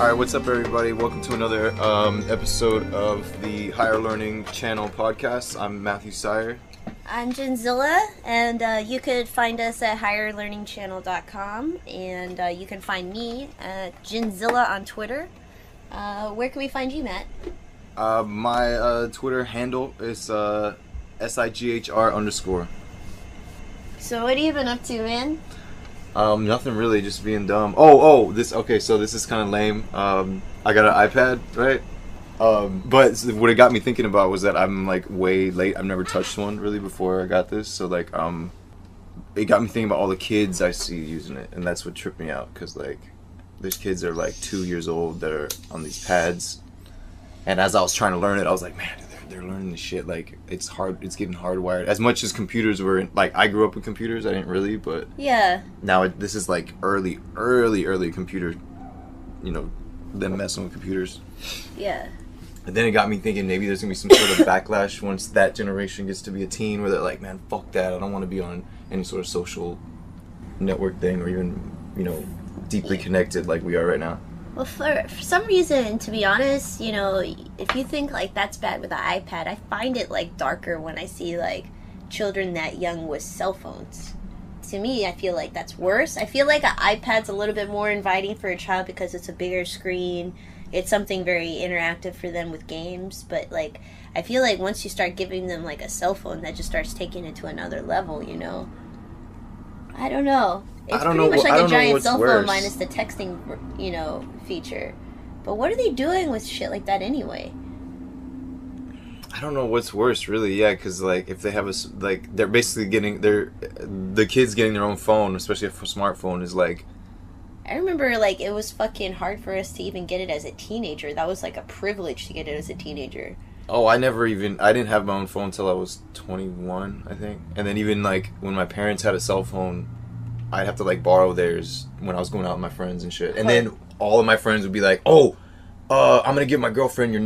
Alright, what's up everybody? Welcome to another episode of the Higher Learning Channel podcast. I'm Matthew Sire. I'm Jinzilla, and you could find us at higherlearningchannel.com, and you can find me at Jinzilla on Twitter. Where can we find you, Matt? My Twitter handle is SIGHR_. So what have you been up to, man? Nothing really, just being dumb. So this is kind of lame. I got an iPad, right? But what it got me thinking about was that I'm like way late. I've never touched one really before I got this. So like, it got me thinking about all the kids I see using it, and that's what tripped me out. Cause like, there's kids that are like 2 years old that are on these pads, and as I was trying to learn it, I was like, man, they're learning this shit. Like, it's hard. It's getting hardwired. As much as computers were like, I grew up with computers. I didn't really, but yeah. Now this is like early computer. You know, them messing with computers. Yeah. And then it got me thinking maybe there's gonna be some sort of backlash once that generation gets to be a teen, where they're like, man, fuck that. I don't want to be on any sort of social network thing, or even, you know, deeply connected like we are right now. Well, for some reason, to be honest, you know, if you think like that's bad with the iPad, I find it like darker when I see like children that young with cell phones. To me, I feel like that's worse. I feel like an iPad's a little bit more inviting for a child because it's a bigger screen. It's something very interactive for them with games. But like, I feel like once you start giving them like a cell phone, that just starts taking it to another level, you know? I don't know. It's pretty much like a giant cell phone minus the texting, you know, feature. But what are they doing with shit like that anyway? I don't know what's worse, really. Yeah, because like if they have they're basically getting the kids getting their own phone, especially if a smartphone is like. I remember like it was fucking hard for us to even get it as a teenager. That was like a privilege to get it as a teenager. Oh, I didn't have my own phone until I was 21, I think. And then even like when my parents had a cell phone, I'd have to like borrow theirs when I was going out with my friends and shit. And then all of my friends would be like, "Oh, I'm gonna give my girlfriend your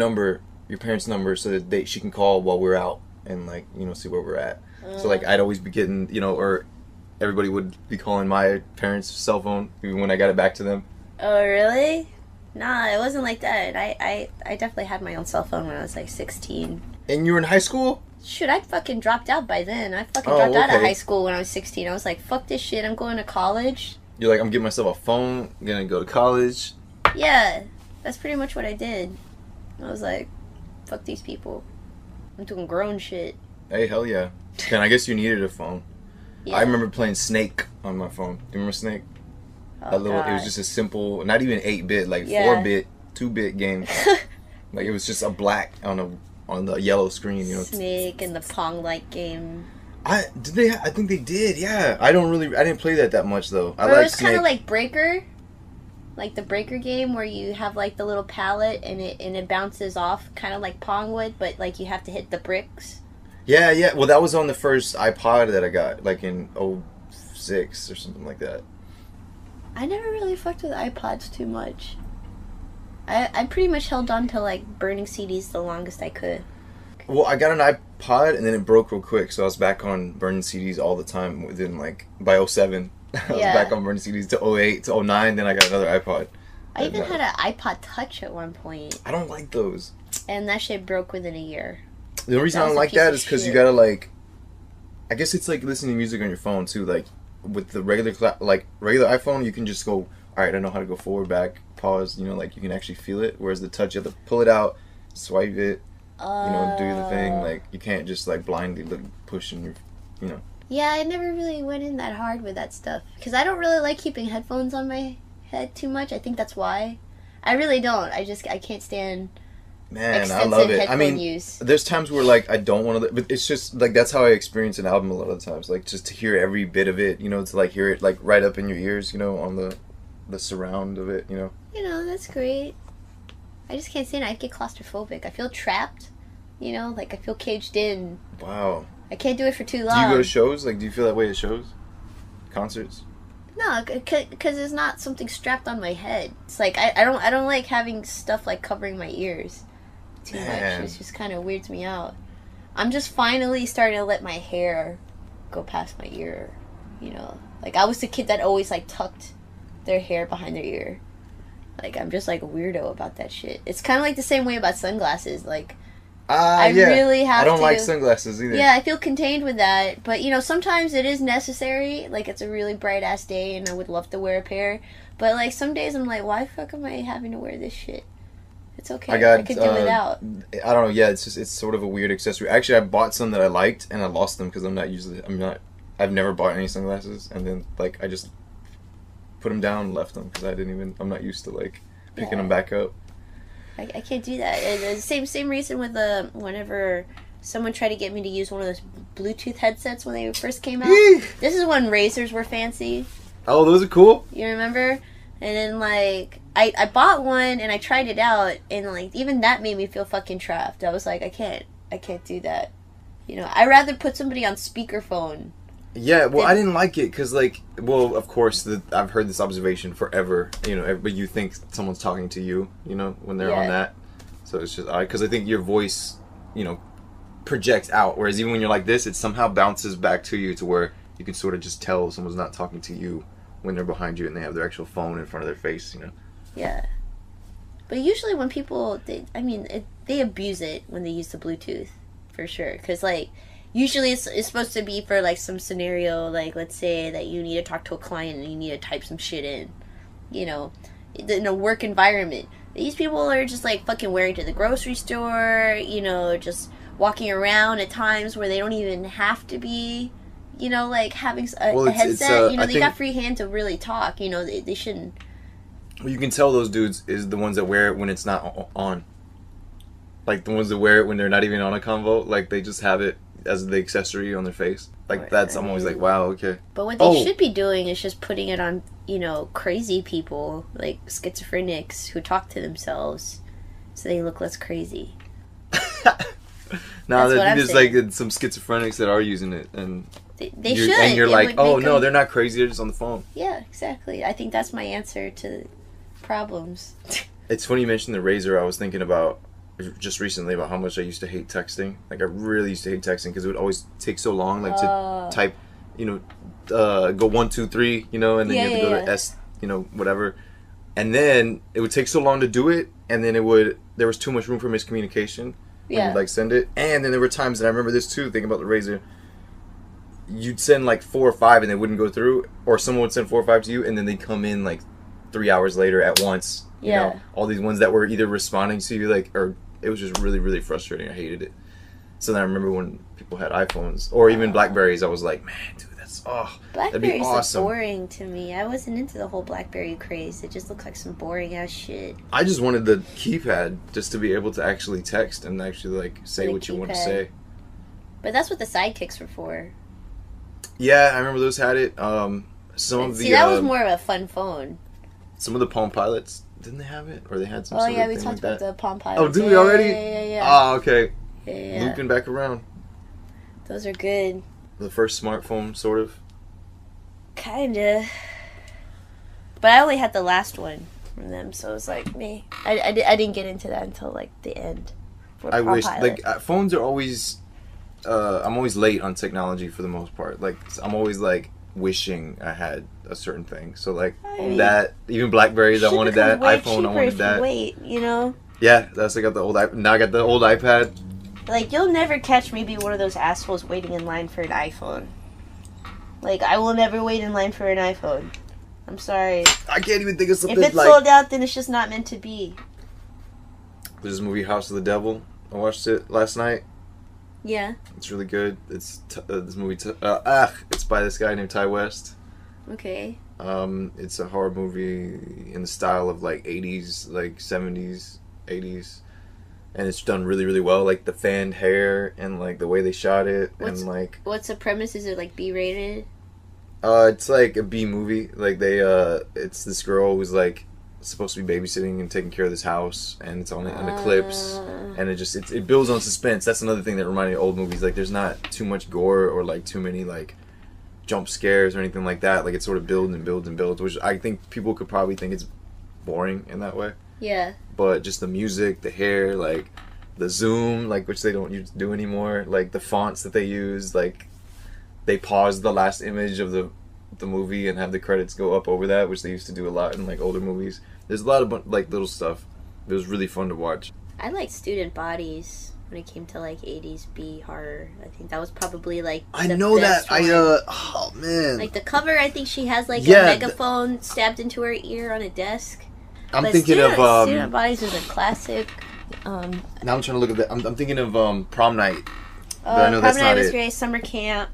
parents' number, so that she can call while we're out and like, you know, see where we're at." So like I'd always be getting, you know, or everybody would be calling my parents' cell phone even when I got it back to them. Oh, really? Nah, it wasn't like that. I definitely had my own cell phone when I was like 16. And you were in high school? Shoot, I fucking dropped out by then. I fucking dropped out of high school when I was 16. I was like, fuck this shit, I'm going to college. You're like, I'm getting myself a phone, I'm gonna go to college. Yeah, that's pretty much what I did. I was like, fuck these people. I'm doing grown shit. Hey, hell yeah. And I guess you needed a phone. Yeah. I remember playing Snake on my phone. Do you remember Snake? Oh, it was just a simple, not even 8-bit, like 4-bit, 2-bit game. Like it was just a black on the yellow screen, you know. Snake and the Pong-like game. I think they did. Yeah. I didn't play that much though. It was kind of like Breaker, like the Breaker game where you have like the little pallet and it bounces off, kind of like Pong would, but like you have to hit the bricks. Yeah. Well, that was on the first iPod that I got, like in 06 or something like that. I never really fucked with iPods too much. I pretty much held on to like burning CDs the longest I could. Well, I got an iPod and then it broke real quick, so I was back on burning CDs all the time within like, by 07. I was back on burning CDs to 08, to 09, then I got another iPod. I even had an iPod Touch at one point. I don't like those. And that shit broke within a year. The only reason I don't like that is because you gotta like, I guess it's like listening to music on your phone too, like with the regular iPhone, you can just go, alright, I know how to go forward, back, pause, you know, like you can actually feel it, whereas the Touch, you have to pull it out, swipe it, you know, do the thing, like you can't just like blindly look, push and, you know. Yeah, I never really went in that hard with that stuff, because I don't really like keeping headphones on my head too much. I think that's why. I really don't. I can't stand I love it. I mean, use. There's times where like I don't want to, but it's just like that's how I experience an album a lot of the times. Like just to hear every bit of it, you know, to like hear it like right up in your ears, you know, on the surround of it, you know. You know, that's great. I just can't stand it. I get claustrophobic. I feel trapped, you know, like I feel caged in. Wow. I can't do it for too long. Do you go to shows? Like, do you feel that way at shows? Concerts? No, because it's not something strapped on my head. It's like I don't like having stuff like covering my ears too much. It just kind of weirds me out. I'm just finally starting to let my hair go past my ear, you know. Like I was the kid that always like tucked their hair behind their ear. Like, I'm just like a weirdo about that shit. It's kind of like the same way about sunglasses. Like, I really have to. I don't like sunglasses either. Yeah, I feel contained with that. But, you know, sometimes it is necessary. Like, it's a really bright ass day and I would love to wear a pair. But, like, some days I'm like, why the fuck am I having to wear this shit? It's okay. I could do without. I don't know. Yeah, it's sort of a weird accessory. Actually, I bought some that I liked and I lost them because I've never bought any sunglasses. And then, like, I just put them down and left them because I'm not used to, like, picking them back up. I can't do that. And same reason with whenever someone tried to get me to use one of those Bluetooth headsets when they first came out. This is when Razors were fancy. Oh, those are cool. You remember? And then, like, I bought one and I tried it out, and, like, even that made me feel fucking trapped. I was like, I can't do that. You know, I'd rather put somebody on speakerphone. Yeah, well, I didn't like it because, like, well, of course, I've heard this observation forever, you know, but you think someone's talking to you, you know, when they're on that. So it's just, because I think your voice, you know, projects out, whereas even when you're like this, it somehow bounces back to you to where you can sort of just tell someone's not talking to you when they're behind you and they have their actual phone in front of their face, you know. Yeah. But usually when people, they abuse it when they use the Bluetooth, for sure. Because, like, usually it's supposed to be for, like, some scenario, like, let's say that you need to talk to a client and you need to type some shit in, you know, in a work environment. These people are just, like, fucking wearing to the grocery store, you know, just walking around at times where they don't even have to be, you know, like, having a headset. You know, they got free hand to really talk. You know, they shouldn't. Well, you can tell those dudes is the ones that wear it when it's not on. Like, the ones that wear it when they're not even on a convo. Like, they just have it as the accessory on their face. Like, that's, I'm always like, wow, okay. But what they should be doing is just putting it on, you know, crazy people, like schizophrenics who talk to themselves so they look less crazy. No, I think there's, like, some schizophrenics that are using it, and they should. And you're like, oh, no, they're not crazy, they're just on the phone. Yeah, exactly. I think that's my answer to problems. It's funny you mentioned the Razor. I was thinking about just recently about how much I used to hate texting. Like, I really used to hate texting because it would always take so long, like, to type, you know, go 1, 2, 3, you know, and then you have to go to S, you know, whatever. And then it would take so long to do it, and then there was too much room for miscommunication when you'd, like, send it. And then there were times, and I remember this too, thinking about the Razor, you'd send, like, 4 or 5 and they wouldn't go through, or someone would send 4 or 5 to you, and then they'd come in, like, 3 hours later at once. You know, all these ones that were either responding to you, like, or it was just really, really frustrating. I hated it. So then I remember when people had iPhones or even Blackberries, I was like, man, dude, that'd be awesome. Look boring to me. I wasn't into the whole Blackberry craze. It just looked like some boring ass shit. I just wanted the keypad just to be able to actually text and actually, like, say what you want to say. But that's what the sidekicks were for. Yeah, I remember those had it. That was more of a fun phone. Some of the Palm Pilots, didn't they have it? Or they had some sort of thing like that? Oh, yeah, we talked about the Palm Pilots. Oh, did we already? Yeah. Oh, okay. Yeah. Looping back around. Those are good. The first smartphone, sort of. Kinda. But I only had the last one from them, so it was like me. I didn't get into that until, like, the end. I wish, like, phones are always, I'm always late on technology for the most part. Like, I'm always, like, wishing I had a certain thing. So, like, that, even Blackberries, I wanted that. iPhone, I wanted that. Wait, you know? Yeah, that's, I got the old iPad. Now I got the old iPad. Like, you'll never catch me be one of those assholes waiting in line for an iPhone. Like, I will never wait in line for an iPhone. I'm sorry. I can't even think of something like... If it's sold out, then it's just not meant to be. There's this movie, House of the Devil. I watched it last night. Yeah. It's really good. It's this movie. It's by this guy named Ty West. Okay. It's a horror movie in the style of, like, 80s, like 70s, 80s. And it's done really, really well. Like, the fanned hair and, like, the way they shot it. What's the premise? Is it, like, B-rated? It's like a B movie. Like, it's this girl who's, like, supposed to be babysitting and taking care of this house, and it's on an eclipse, and it builds on suspense. That's another thing that reminded me of old movies. Like, there's not too much gore or, like, too many, like, jump scares or anything like that. Like, it sort of builds and builds and builds, which I think people could probably think it's boring in that way. Yeah. But just the music, the hair, like, the zoom, like, which they don't do anymore, like, the fonts that they use, like, they pause the last image of the movie and have the credits go up over that, which they used to do a lot in, like, older movies. There's a lot of like little stuff. It was really fun to watch. I like Student Bodies when it came to like 80s B horror. I think that was probably like I the know that. best one. Oh man. Like the cover, I think she has like a Yeah, megaphone stabbed into her ear on a desk. I'm But thinking Student of Bodies is a classic. now I'm trying to look at that. I'm thinking of Prom Night. But I know Prom that's Night not was it. great. Summer Camp.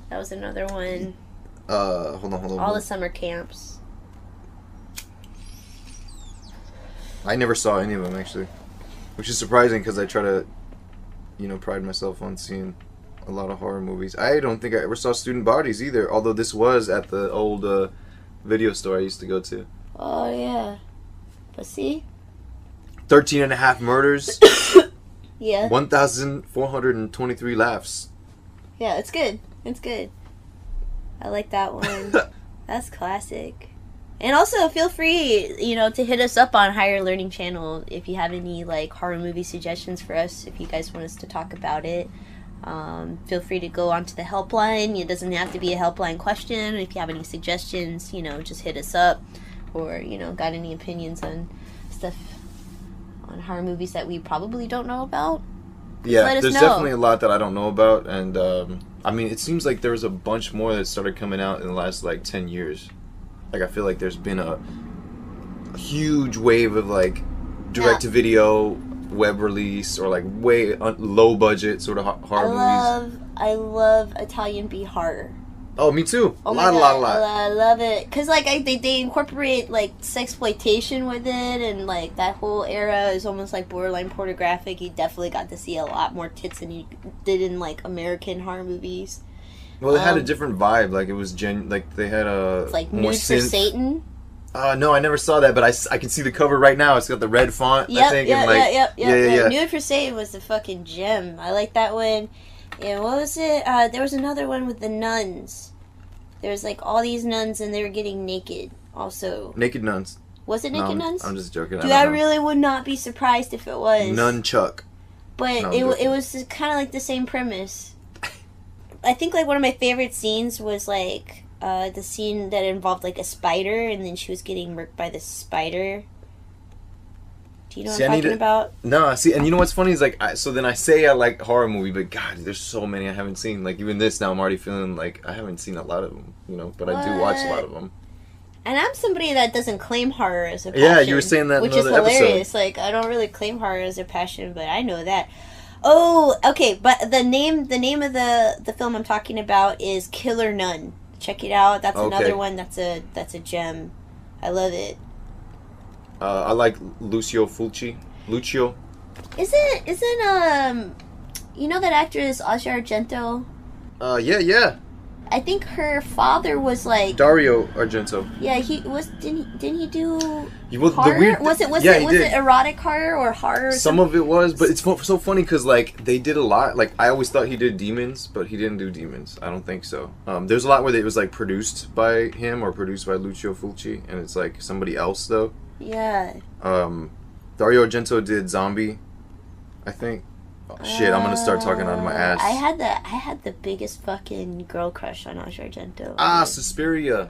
That was another one. Hold on. All the summer camps. I never saw any of them actually, which is surprising because I try to, pride myself on seeing a lot of horror movies. I don't think I ever saw Student Bodies either, although this was at the old video store I used to go to. Oh yeah. But see? 13 and a half murders. Yeah. 1,423 laughs. Yeah, it's good. It's good. I like that one. That's classic. And also, feel free, to hit us up on Higher Learning Channel if you have any, like, horror movie suggestions for us, if you guys want us to talk about it. Feel free to go onto the helpline. It doesn't have to be a helpline question. If you have any suggestions, just hit us up. Or, got any opinions on stuff, on horror movies that we probably don't know about. Yeah, let us there's know. definitely a lot that I don't know about, and it seems like there was a bunch more that started coming out in the last like 10 years. Like I feel like there's been a huge wave of like direct-to-video web release or like way low budget sort of horror movies. I love Italian B horror. Oh, me too. Oh a my lot. God, I love it. Because, like, they incorporate, like, sexploitation with it, and, like, that whole era is almost, like, borderline pornographic. You definitely got to see a lot more tits than you did in, like, American horror movies. Well, it had a different vibe. Like, it was like, they had a It's, like, more Nude for Satan. No, I never saw that, but I can see the cover right now. It's got the red font, I think. Yep. Yeah. Nude for Satan was the fucking gem. I like that one. And what was it? There was another one with the nuns. There's like all these nuns and they were getting naked also. Naked Nuns. Was it Naked Nuns? I'm just joking. Dude, I really would not be surprised if it was. Nunchuck. But No, it was kind of like the same premise. I think like one of my favorite scenes was like the scene that involved like a spider and then she was getting murked by the spider. Do you know what I'm talking about? No, see, and you know what's funny is like, so then I say I like horror movie, but God, there's so many I haven't seen. Like even this now, I'm already feeling like I haven't seen a lot of them, but I do watch a lot of them. And I'm somebody that doesn't claim horror as a passion. Yeah, you were saying that in which is another hilarious. episode. Like I don't really claim horror as a passion, but I know that. Oh, okay, but the name of the film I'm talking about is Killer Nun. Check it out. That's another one that's a gem. I love it. I like Lucio Fulci. Lucio. Isn't you know that actress Asia Argento? Yeah. I think her father was like Dario Argento. Yeah, he was. Didn't he do Well, horror? Was it erotic horror or horror? Some of it was, but it's so funny because like they did a lot. Like I always thought he did demons, but he didn't do demons. I don't think so. There's a lot where it was like produced by him or produced by Lucio Fulci, and it's like somebody else though. Yeah. Dario Argento did Zombie, I think. Oh, shit, I'm gonna start talking out of my ass. I had the biggest fucking girl crush on Asia Argento. Suspiria.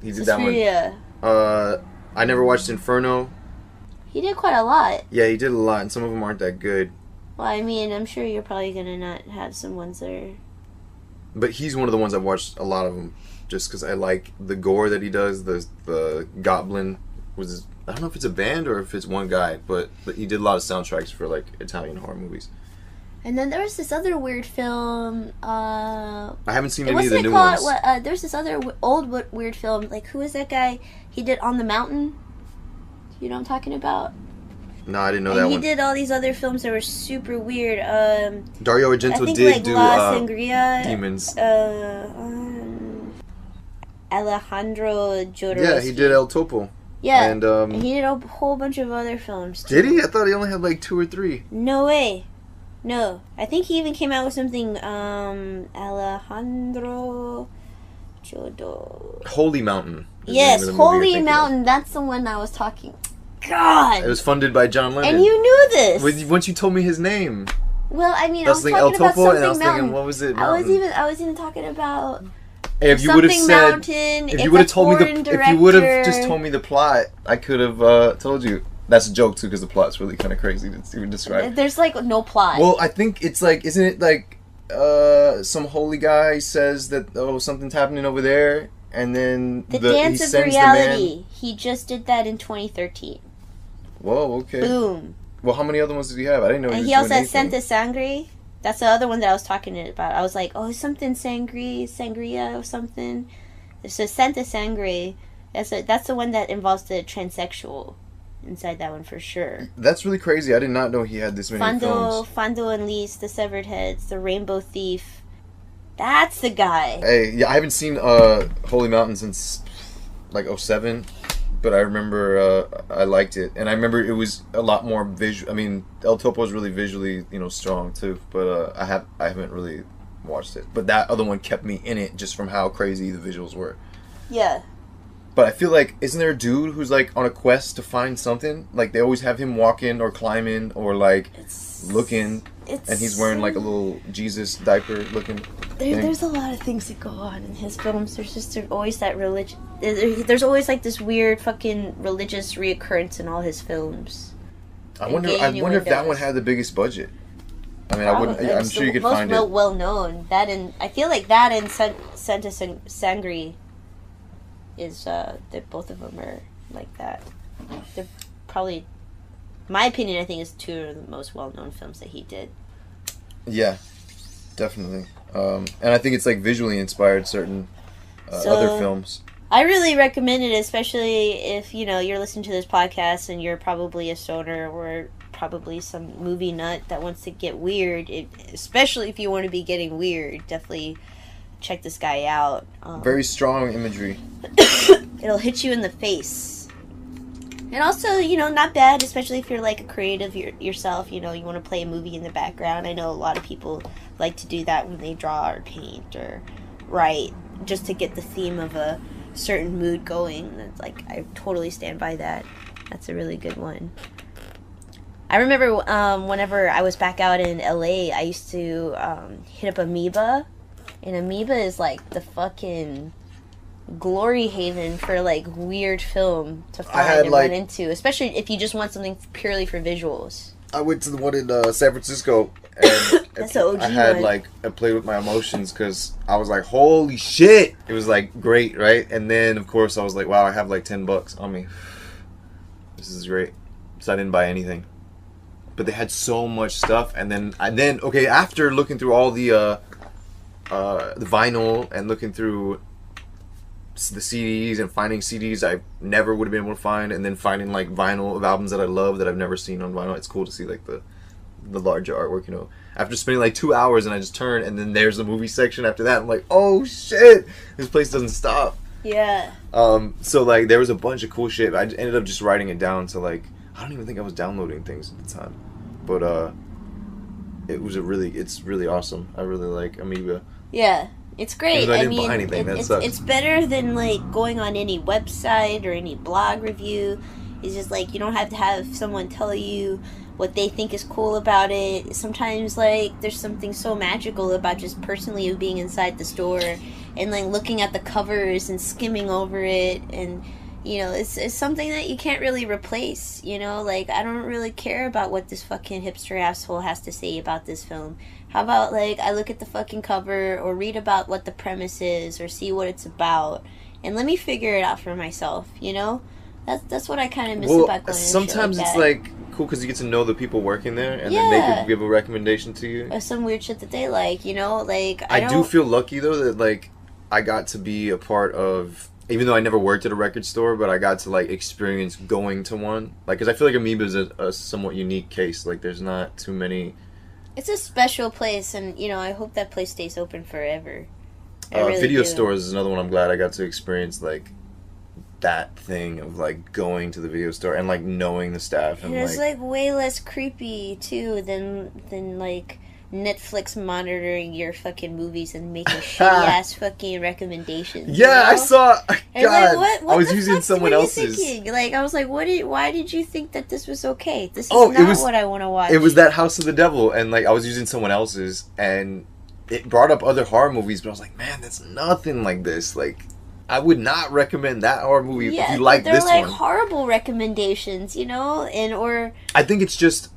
He did Suspiria. that one. I never watched Inferno. He did quite a lot. Yeah, he did a lot, and some of them aren't that good. Well, I mean, I'm sure you're probably gonna not have some ones that are... But he's one of the ones I've watched a lot of them, just because I like the gore that he does. The Goblin was... I don't know if it's a band or if it's one guy, but he did a lot of soundtracks for, like, Italian horror movies. And then there was this other weird film. I haven't seen any of the new ones. There's this other old weird film. Like, who is that guy? He did On the Mountain. You know what I'm talking about? No, I didn't know that one. And he did all these other films that were super weird. Dario Argento did do La Sangria, demons. Alejandro Jodorowsky. Yeah, he did El Topo. Yeah, and he did a whole bunch of other films too. Did he? I thought he only had like 2 or 3. No way. No, I think he even came out with something. Alejandro Jodorowsky. Holy Mountain. Yes, Holy Mountain. That's the one I was talking. God. It was funded by John Lennon. And you knew this. Once you told me his name. Well, I mean, I was talking El about Topo, something and I was mountain. thinking, what was it? I was even talking about Hey, if you would have Something said, Mountain. if you would have told me director. if you would have just told me the plot, I could have told you. That's a joke too, because the plot's really kind of crazy to even describe. There's like no plot. Well, I think it's like, isn't it like some holy guy says that something's happening over there, and then the Dance of Reality. He just did that in 2013. Whoa, okay. Boom. Well, how many other ones did he have? I didn't know. And he also had Santa Sangre. That's the other one that I was talking about. I was like, oh, something sangria or something. So Santa Sangre, that's the one that involves the transsexual inside that one for sure. That's really crazy. I did not know he had this many films. Fondo and Lis, The Severed Heads, The Rainbow Thief. That's the guy. Hey, yeah, I haven't seen Holy Mountain since like 2007. But I remember I liked it, and I remember it was a lot more visual. I mean, El Topo is really visually, strong too. But I haven't really watched it. But that other one kept me in it just from how crazy the visuals were. Yeah. But I feel like, isn't there a dude who's like on a quest to find something? Like they always have him walking or climbing or like looking, and he's wearing like a little Jesus diaper looking. There's a lot of things that go on in his films. There's always that religion. There's always like this weird fucking religious reoccurrence in all his films. I wonder if that one had the biggest budget. I mean, I'm sure you could find it. Most well known. That and I feel like that and Santa Sangre is both of them are like that. They're probably, my opinion, I think is two of the most well known films that he did. Yeah, definitely. And I think it's like visually inspired certain other films. I really recommend it, especially if you're listening to this podcast and you're probably a stoner or probably some movie nut that wants to get weird. Especially if you want to be getting weird, definitely check this guy out. Very strong imagery. It'll hit you in the face. And also, not bad, especially if you're like a creative yourself, you want to play a movie in the background. I know a lot of people like to do that when they draw or paint or write, just to get the theme of a certain mood going. It's like, I totally stand by that. That's a really good one. I remember whenever I was back out in LA, I used to hit up Amoeba. And Amoeba is like the fucking glory haven for like weird film to find and run into, especially if you just want something purely for visuals. I went to the one in San Francisco, and that's the OG I had one. I played with my emotions because I was like, holy shit, it was like great, right? And then of course I was like, wow, I have like $10 on me. This is great. So I didn't buy anything, but they had so much stuff. And then okay, after looking through all the vinyl and looking through the CDs and finding CDs I never would have been able to find, and then finding like vinyl of albums that I love that I've never seen on vinyl. It's cool to see like the larger artwork, After spending like 2 hours, and I just turn, and then there's the movie section after that. I'm like, oh shit, this place doesn't stop. Yeah. So like there was a bunch of cool shit. I ended up just writing it down. So like I don't even think I was downloading things at the time, but it's really awesome. I really like Amoeba. Yeah. It's great. I didn't buy anything. It's better than like going on any website or any blog review. It's just like you don't have to have someone tell you what they think is cool about it. Sometimes like there's something so magical about just personally being inside the store and like looking at the covers and skimming over it, and it's something that you can't really replace. Like I don't really care about what this fucking hipster asshole has to say about this film. How about, like, I look at the fucking cover or read about what the premise is or see what it's about and let me figure it out for myself, That's what I kind of miss about going sometimes to it's, like, cool because you get to know the people working there, and then they could give a recommendation to you. Or some weird shit that they like, Like, I do feel lucky, though, that, like, I got to be a part of... Even though I never worked at a record store, but I got to, like, experience going to one. Like, because I feel like Amoeba is a somewhat unique case. Like, there's not too many... It's a special place, and, I hope that place stays open forever. Really video do. stores is another one I'm glad I got to experience, like, that thing of, like, going to the video store and, like, knowing the staff. And it's, like, way less creepy, too, than like, Netflix monitoring your fucking movies and making shitty-ass fucking recommendations. Yeah, I saw... God, like, what I was the using fuck someone were you else's... thinking? Like, I was like, why did you think that this was okay? This is not what I want to watch. It was that House of the Devil, and, like, I was using someone else's, and it brought up other horror movies, but I was like, man, that's nothing like this. Like, I would not recommend that horror movie if you like this one. They're like horrible recommendations, you know, or I think it's just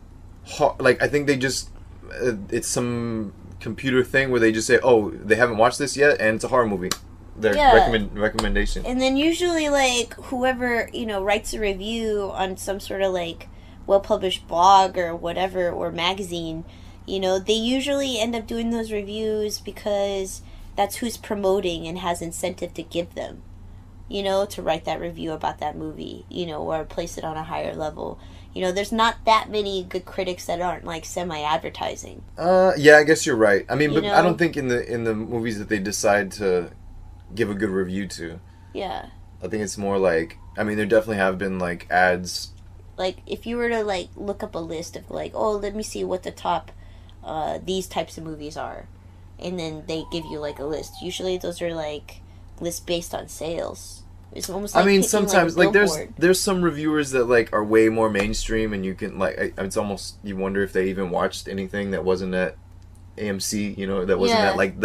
like I think they just it's some computer thing where they just say, oh, they haven't watched this yet, and it's a horror movie. Their recommendation. And then usually, like, whoever, you know, writes a review on some sort of, like, well-published blog or whatever, or magazine, you know, they usually end up doing those reviews because that's who's promoting and has incentive to give them, you know, to write that review about that movie, you know, or place it on a higher level. You know, there's not that many good critics that aren't, like, semi-advertising. Yeah, I guess you're right. I mean, you but know? I don't think in the movies that they decide to give a good review to. Yeah. I think it's more like, I mean, there definitely have been, like, ads. Like, if you were to, like, look up a list of, like, oh, let me see what the top these types of movies are, and then they give you, like, a list. Usually those are, like, lists based on sales. It's almost like, I mean, picking, sometimes, like there's some reviewers that, like, are way more mainstream, and you can, like, it's almost, you wonder if they even watched anything that wasn't at AMC, you know, that wasn't at, like,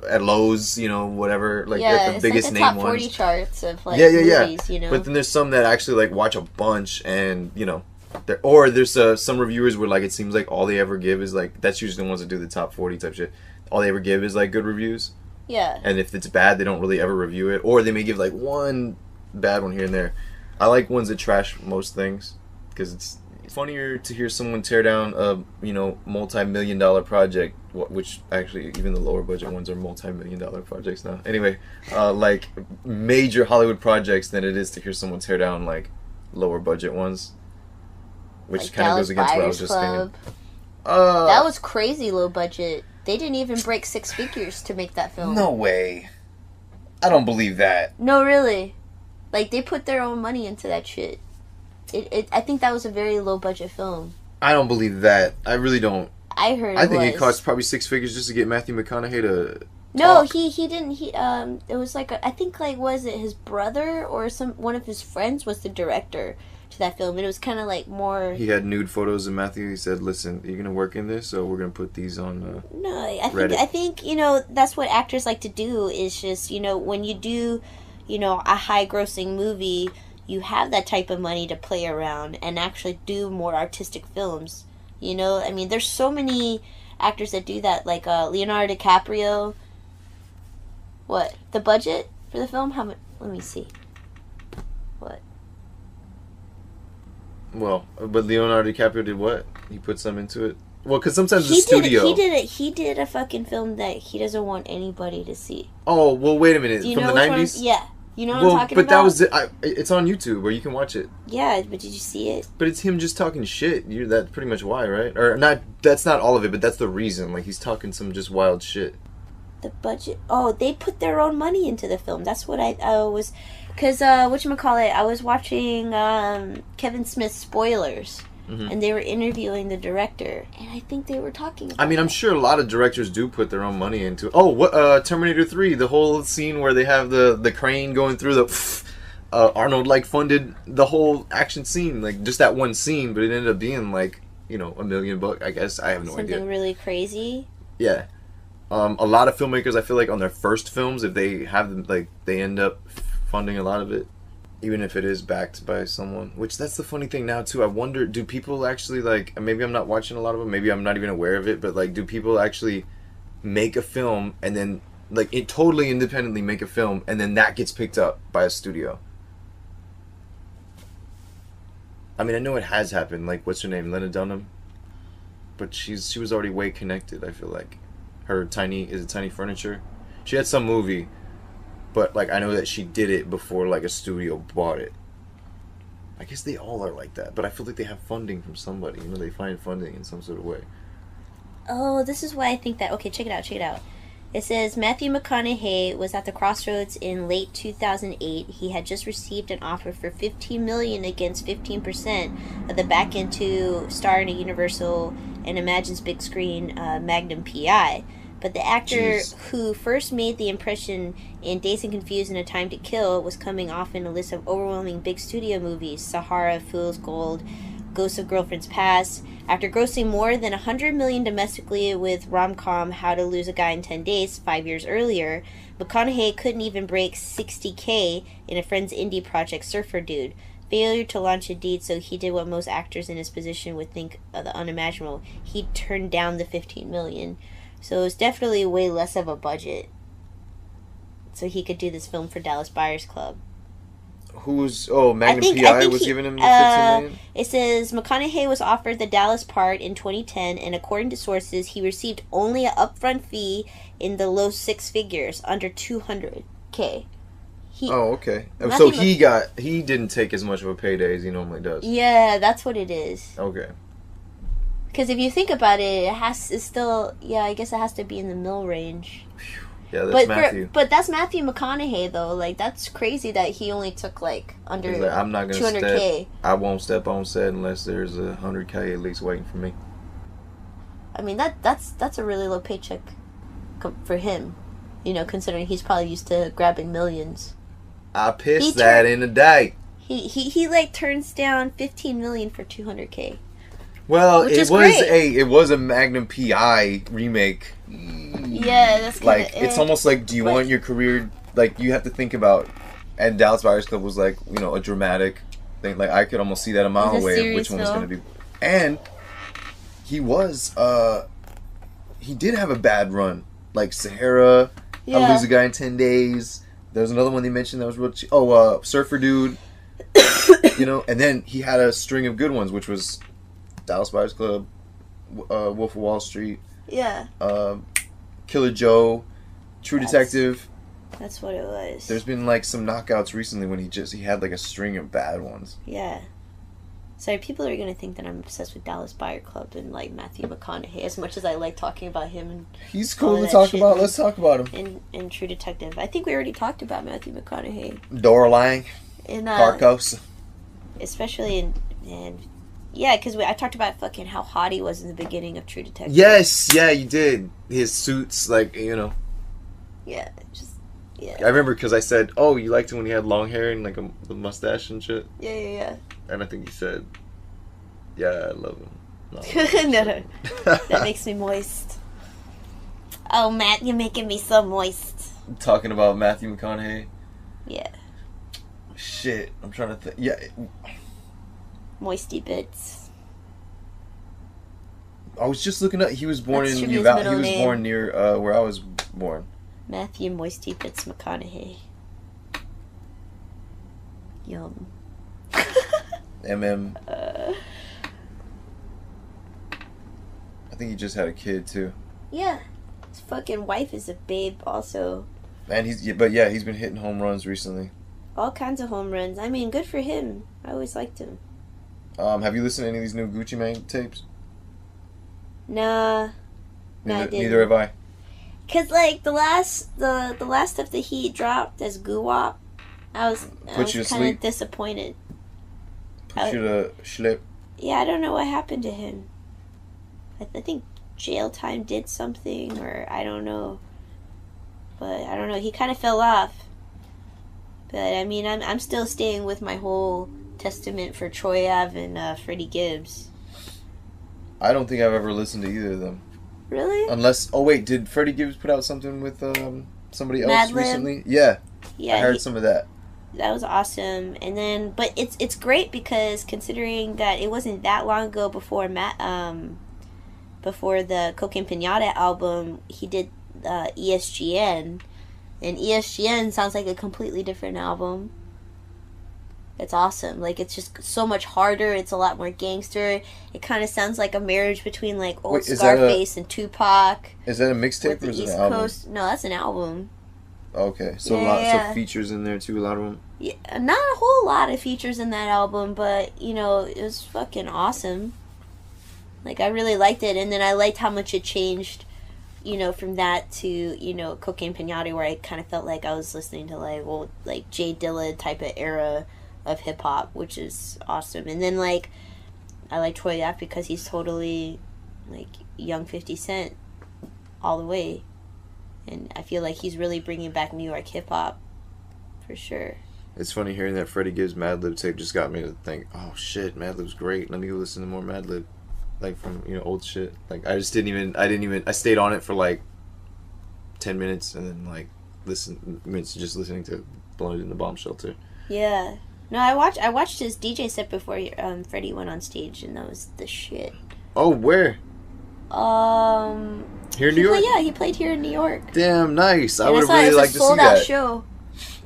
at Lowe's, you know, whatever, like, at the biggest like name top ones. 40 charts of, like, yeah. movies, you know. But then there's some that actually, like, watch a bunch, and, you know, or there's some reviewers where, like, it seems like all they ever give is, like, that's usually the ones that do the top 40 type shit. All they ever give is, like, good reviews. Yeah. And if it's bad, they don't really ever review it. Or they may give, like, one bad one here and there. I like ones that trash most things, because it's funnier to hear someone tear down a, you know, multi-million-dollar project, which actually even the lower budget ones are multi-million-dollar projects now. Anyway, like major Hollywood projects than it is to hear someone tear down like lower budget ones, which like kind of goes against what I was just saying. That was crazy low budget. They didn't even break 6 figures to make that film. No way. I don't believe that. No, really. Like, they put their own money into that shit. I think that was a very low budget film. I don't believe that. I really don't. I heard. I think it cost probably 6 figures just to get Matthew McConaughey to. No, talk. he didn't. It was like I think, like, was it his brother or one of his friends was the director to that film, and it was kind of like more. He had nude photos of Matthew. He said, "Listen, you're gonna work in this, so we're gonna put these on." No, Reddit. I think you know that's what actors like to do. Is just, you know, when you do, you know, a high grossing movie, you have that type of money to play around and actually do more artistic films. You know, I mean, there's so many actors that do that, like Leonardo DiCaprio. What? The budget for the film? How much? Let me see. What? Well, but Leonardo DiCaprio did what? He put some into it. Well, because sometimes the studio. He did a fucking film that he doesn't want anybody to see. Oh, well, wait a minute. From the 90s? Yeah. You know what I'm talking about? But that was it. It's on YouTube where you can watch it. Yeah, but did you see it? But it's him just talking shit. That's pretty much why, right? Or not? That's not all of it, but that's the reason. Like, he's talking some just wild shit. The budget. Oh, they put their own money into the film. That's what I was. Because whatchamacallit, I was watching Kevin Smith's Spoilers. Mm-hmm. And they were interviewing the director, and I think they were talking about I'm sure a lot of directors do put their own money into it. Oh, what Terminator 3, the whole scene where they have the crane going through the Arnold, like, funded the whole action scene, like, just that one scene, but it ended up being, like, you know, $1 million, I guess. I have no idea. Something really crazy? Yeah. A lot of filmmakers, I feel like, on their first films, if they have them, like, they end up funding a lot of it. Even if it is backed by someone. Which, that's the funny thing now, too. I wonder, do people actually, like... Maybe I'm not watching a lot of them. Maybe I'm not even aware of it. But, like, do people actually make a film and then... Like, it totally independently make a film and then that gets picked up by a studio? I mean, I know it has happened. Like, what's her name? Lena Dunham? But she was already way connected, I feel like. Her Tiny Furniture? She had some movie... But, like, I know that she did it before, like, a studio bought it. I guess they all are like that. But I feel like they have funding from somebody. You know, they find funding in some sort of way. Oh, this is why I think that... Okay, check it out. It says, Matthew McConaughey was at the crossroads in late 2008. He had just received an offer for $15 million against 15% of the back end to star in a Universal and Imagine's big screen Magnum P.I., but the actor who first made the impression in Dazed and Confused and A Time to Kill was coming off in a list of overwhelming big studio movies: Sahara, Fool's Gold, Ghosts of Girlfriends Past. After grossing more than $100 million domestically with rom-com How to Lose a Guy in 10 Days 5 years earlier, McConaughey couldn't even break $60K in a friend's indie project, Surfer Dude. Failure to launch Indeed, so he did what most actors in his position would think of the unimaginable. He turned down the $15 million. So it was definitely way less of a budget. So he could do this film for Dallas Buyers Club. Magnum P.I. was giving him the $15 million? It says McConaughey was offered the Dallas part in 2010, and according to sources, he received only an upfront fee in the low six figures, under $200K. Okay. So he didn't take as much of a payday as he normally does. Yeah, that's what it is. Okay. Because if you think about it, I guess it has to be in the mil range. Yeah, that's Matthew. But that's Matthew McConaughey, though. Like, that's crazy that he only took, like, under I'm not gonna 200K. I won't step on set unless there's $100K at least waiting for me. I mean, that's a really low paycheck for him. You know, considering he's probably used to grabbing millions. I pissed that in a day. He like turns down $15 million for $200K. Well, it was a Magnum P.I. remake. Yeah, that's kinda like it's almost like, do you want your career, like, you have to think about, and Dallas Buyers Club was like, you know, a dramatic thing. Like, I could almost see that a mile away of which one was going to be. And he did have a bad run, like Sahara. I'll Lose a Guy in 10 Days. There was another one they mentioned that was real Surfer Dude. You know, and then he had a string of good ones, which was Dallas Buyers Club, Wolf of Wall Street. Yeah. Killer Joe, True Detective. That's what it was. There's been like some knockouts recently when he had like a string of bad ones. Yeah. Sorry, people are gonna think that I'm obsessed with Dallas Buyers Club and like Matthew McConaughey as much as I like talking about him. And he's cool to talk about. Let's talk about him. In True Detective, I think we already talked about Matthew McConaughey. Dora Lang. In Carcos. Especially in yeah, because I talked about fucking how hot he was in the beginning of True Detective. Yes, yeah, you did. His suits, like, you know. Yeah, just, yeah. I remember because I said, oh, you liked him when he had long hair and, like, a mustache and shit. Yeah. And I think he said, yeah, I love him. No. That makes me moist. Oh, Matt, you're making me so moist. Talking about Matthew McConaughey? Yeah. Shit, I'm trying to think. Yeah. Moisty bits. I was just looking up. He was born in Uvalde. He was born near where I was born. Matthew Moisty Bits McConaughey. Yum. MM. I think he just had a kid too. Yeah, his fucking wife is a babe also. And he's been hitting home runs recently. All kinds of home runs. I mean, good for him. I always liked him. Have you listened to any of these new Gucci Mane tapes? Nah. Neither have I. Cause like the last stuff that he dropped as Guwap, I was kind of disappointed. Put you to sleep. Yeah, I don't know what happened to him. I think jail time did something, or I don't know. But I don't know. He kind of fell off. But I mean, I'm still staying with my whole testament for Troy Ave and Freddie Gibbs. I don't think I've ever listened to either of them. Really? Unless, did Freddie Gibbs put out something with somebody else recently? Yeah. I heard some of that. That was awesome. And then, but it's great because considering that it wasn't that long ago before before the Cocaine Pinata album, he did ESGN, and ESGN sounds like a completely different album. It's awesome. Like, it's just so much harder. It's a lot more gangster. It kind of sounds like a marriage between, like, old Scarface and Tupac. Is that a mixtape or is it an album? Coast. No, that's an album. Okay. So lots of features in there, too, a lot of them? Yeah, not a whole lot of features in that album, but, you know, it was fucking awesome. Like, I really liked it, and then I liked how much it changed, you know, from that to, you know, Cocaine Pinata, where I kind of felt like I was listening to, like, old, like, Jay Dilla type of era of hip-hop, which is awesome. And then, like, I like Troy Ave because he's totally, like, young 50 Cent all the way. And I feel like he's really bringing back New York hip-hop, for sure. It's funny hearing that Freddie Gibbs Madlib tape just got me to think, oh shit, Madlib's great. Let me go listen to more Madlib, like from old shit. Like I stayed on it for like 10 minutes and then like just listening to Blown in the Bomb Shelter. Yeah. No, I watched his DJ set before Freddie went on stage, and that was the shit. Oh, where? Here in New York? Yeah, he played here in New York. Damn, nice. I would have really liked to see that. It was a sold-out show.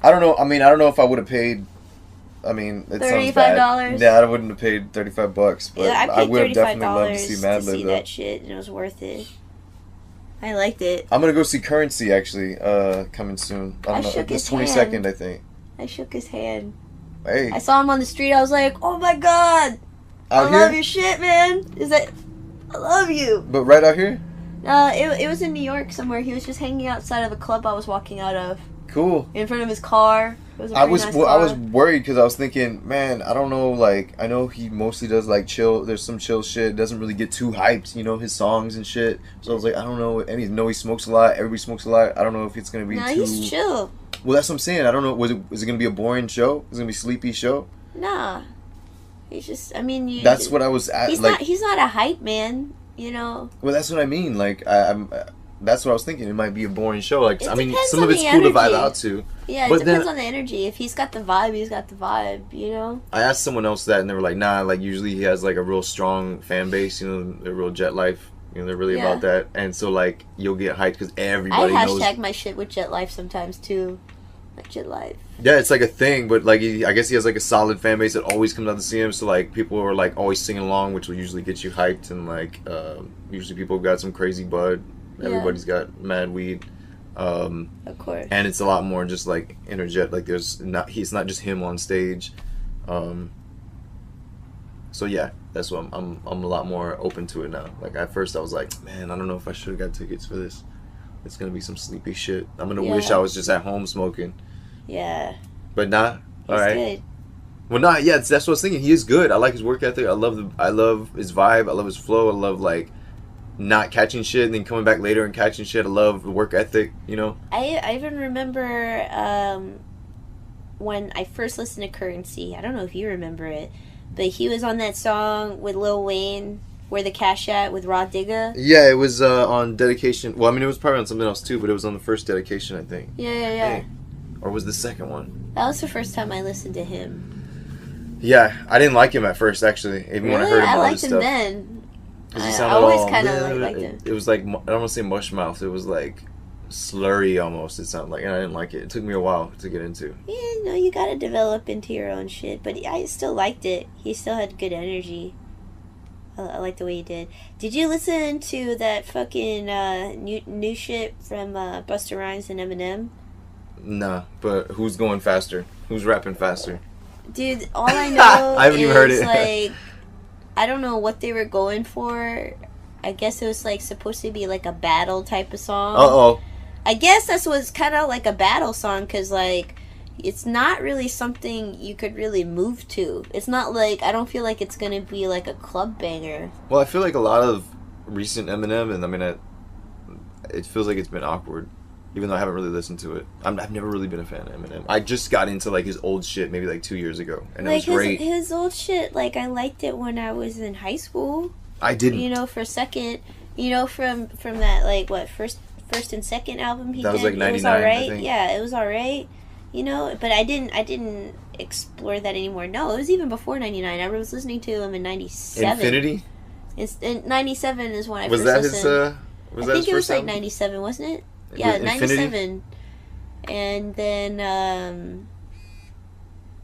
I don't know. I mean, I don't know if I would have paid. I mean, it sounds bad. $35. Yeah, I wouldn't have paid $35, but yeah, I would have definitely loved to see Madlib. To see though. that shit, and it was worth it. I liked it. I'm gonna go see Currency actually, coming soon. I don't know. It's 22nd, I think. I shook his hand. Hey. I saw him on the street. I was like, "Oh my god, out I here? love your shit, man." I love you. But right out here? It was in New York somewhere. He was just hanging outside of a club I was walking out of. Cool. In front of his car. It was a nice car. I was worried because I was thinking, man, I don't know, like, I know he mostly does, like, chill, there's some chill shit, doesn't really get too hyped, his songs and shit, so I was like, I don't know, and he smokes a lot, everybody smokes a lot, I don't know if it's going to be too... he's chill. Well, that's what I'm saying, I don't know, is it going to be a boring show? Is it going to be a sleepy show? Nah. He's just, That's what I was at, he's not a hype man, Well, that's what I mean, like, that's what I was thinking. It might be a boring show. Like, some of it's cool to vibe out to. Yeah, it depends on the energy. If he's got the vibe, he's got the vibe, I asked someone else that, and they were like, nah, like, usually he has, like, a real strong fan base, they're real Jet Life. They're really about that. And so, like, you'll get hyped because everybody knows. I hashtag my shit with Jet Life sometimes, too. Like, Jet Life. Yeah, it's like a thing, but, like, I guess he has, like, a solid fan base that always comes out to see him. So, like, people are, like, always singing along, which will usually get you hyped. And, like, usually people have got some crazy bud. Everybody's got mad weed. Of course. And it's a lot more just like energetic. Like he's not just him on stage. So yeah, that's what I'm a lot more open to it now. Like at first I was like, man, I don't know if I should have got tickets for this. It's gonna be some sleepy shit. I'm gonna wish I was just at home smoking. Yeah. But not. All right. Good. Well, not. Yeah, that's what I was thinking. He is good. I like his work ethic. I love his vibe. I love his flow. I love like not catching shit and then coming back later and catching shit. I love the work ethic, I even remember when I first listened to Currency. I don't know if you remember it, but he was on that song with Lil Wayne, Where the Cash At, with Rod Digga. Yeah, it was on Dedication. Well, it was probably on something else too, but it was on the first Dedication, I think. Yeah. Hey. Or was the second one? That was the first time I listened to him. Yeah, I didn't like him at first, actually. Even when I heard him I all liked this him stuff. then. I always kind of liked him. It was like, I don't want to say mush mouth. It was like slurry almost. It sounded like, and I didn't like it. It took me a while to get into. Yeah, no, you got to develop into your own shit. But I still liked it. He still had good energy. I like the way he did. Did you listen to that fucking new shit from Busta Rhymes and Eminem? Nah, but who's going faster? Who's rapping faster? Dude, all I know I haven't even heard it. Like, I don't know what they were going for. I guess it was like supposed to be like a battle type of song. Uh-oh. I guess that's what's kind of like a battle song because like it's not really something you could really move to. It's not like, I don't feel like it's gonna be like a club banger. Well, I feel like a lot of recent Eminem, and it feels like it's been awkward. Even though I haven't really listened to it. I've never really been a fan of Eminem. I just got into like his old shit maybe like 2 years ago. And like, it was great. His old shit, like I liked it when I was in high school. I didn't. For a second. From that like what, first and second album he did. That was like 99, it was alright. I think. Yeah, it was alright. But I didn't explore that anymore. No, it was even before 99. I was listening to him in 97. Infinity? In 97 is when I was first listened. Was I that think his it was first like album? 97, wasn't it? Yeah, 97. And then,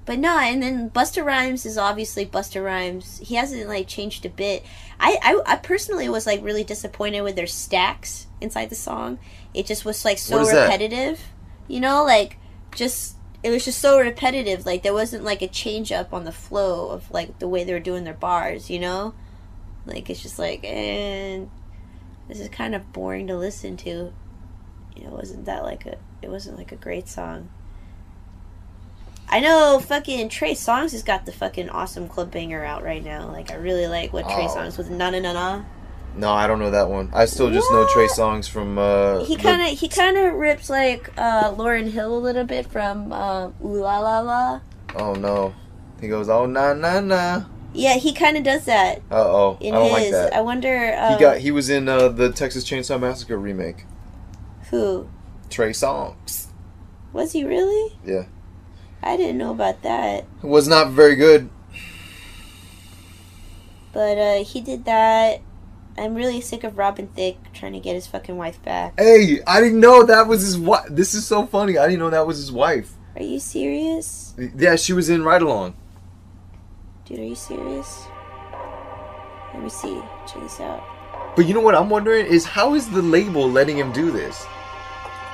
but no, and then Busta Rhymes is obviously Busta Rhymes. He hasn't, like, changed a bit. I personally was, like, really disappointed with their stacks inside the song. It just was, like, so repetitive. Like, it was just so repetitive. Like, there wasn't, like, a change up on the flow of, like, the way they were doing their bars, Like, it's just like, this is kind of boring to listen to. It wasn't like a great song. I know fucking Trey Songz has got the fucking awesome club banger out right now. Like, I really like what Trey Songz with Na Na Na Na. No, I don't know that one. I still just know Trey Songz from. He kind of rips like Lauryn Hill a little bit from Ooh La La La. Oh no, he goes oh na na na. Yeah, he kind of does that. I don't like that. I wonder. He was in the Texas Chainsaw Massacre remake. Who? Trey Songz. Was he really? Yeah. I didn't know about that. It was not very good. But he did that. I'm really sick of Robin Thicke trying to get his fucking wife back. Hey, I didn't know that was his wife. This is so funny. I didn't know that was his wife. Are you serious? Yeah, she was in Ride Along. Dude, are you serious? Let me see. Check this out. But you know what I'm wondering is how is the label letting him do this?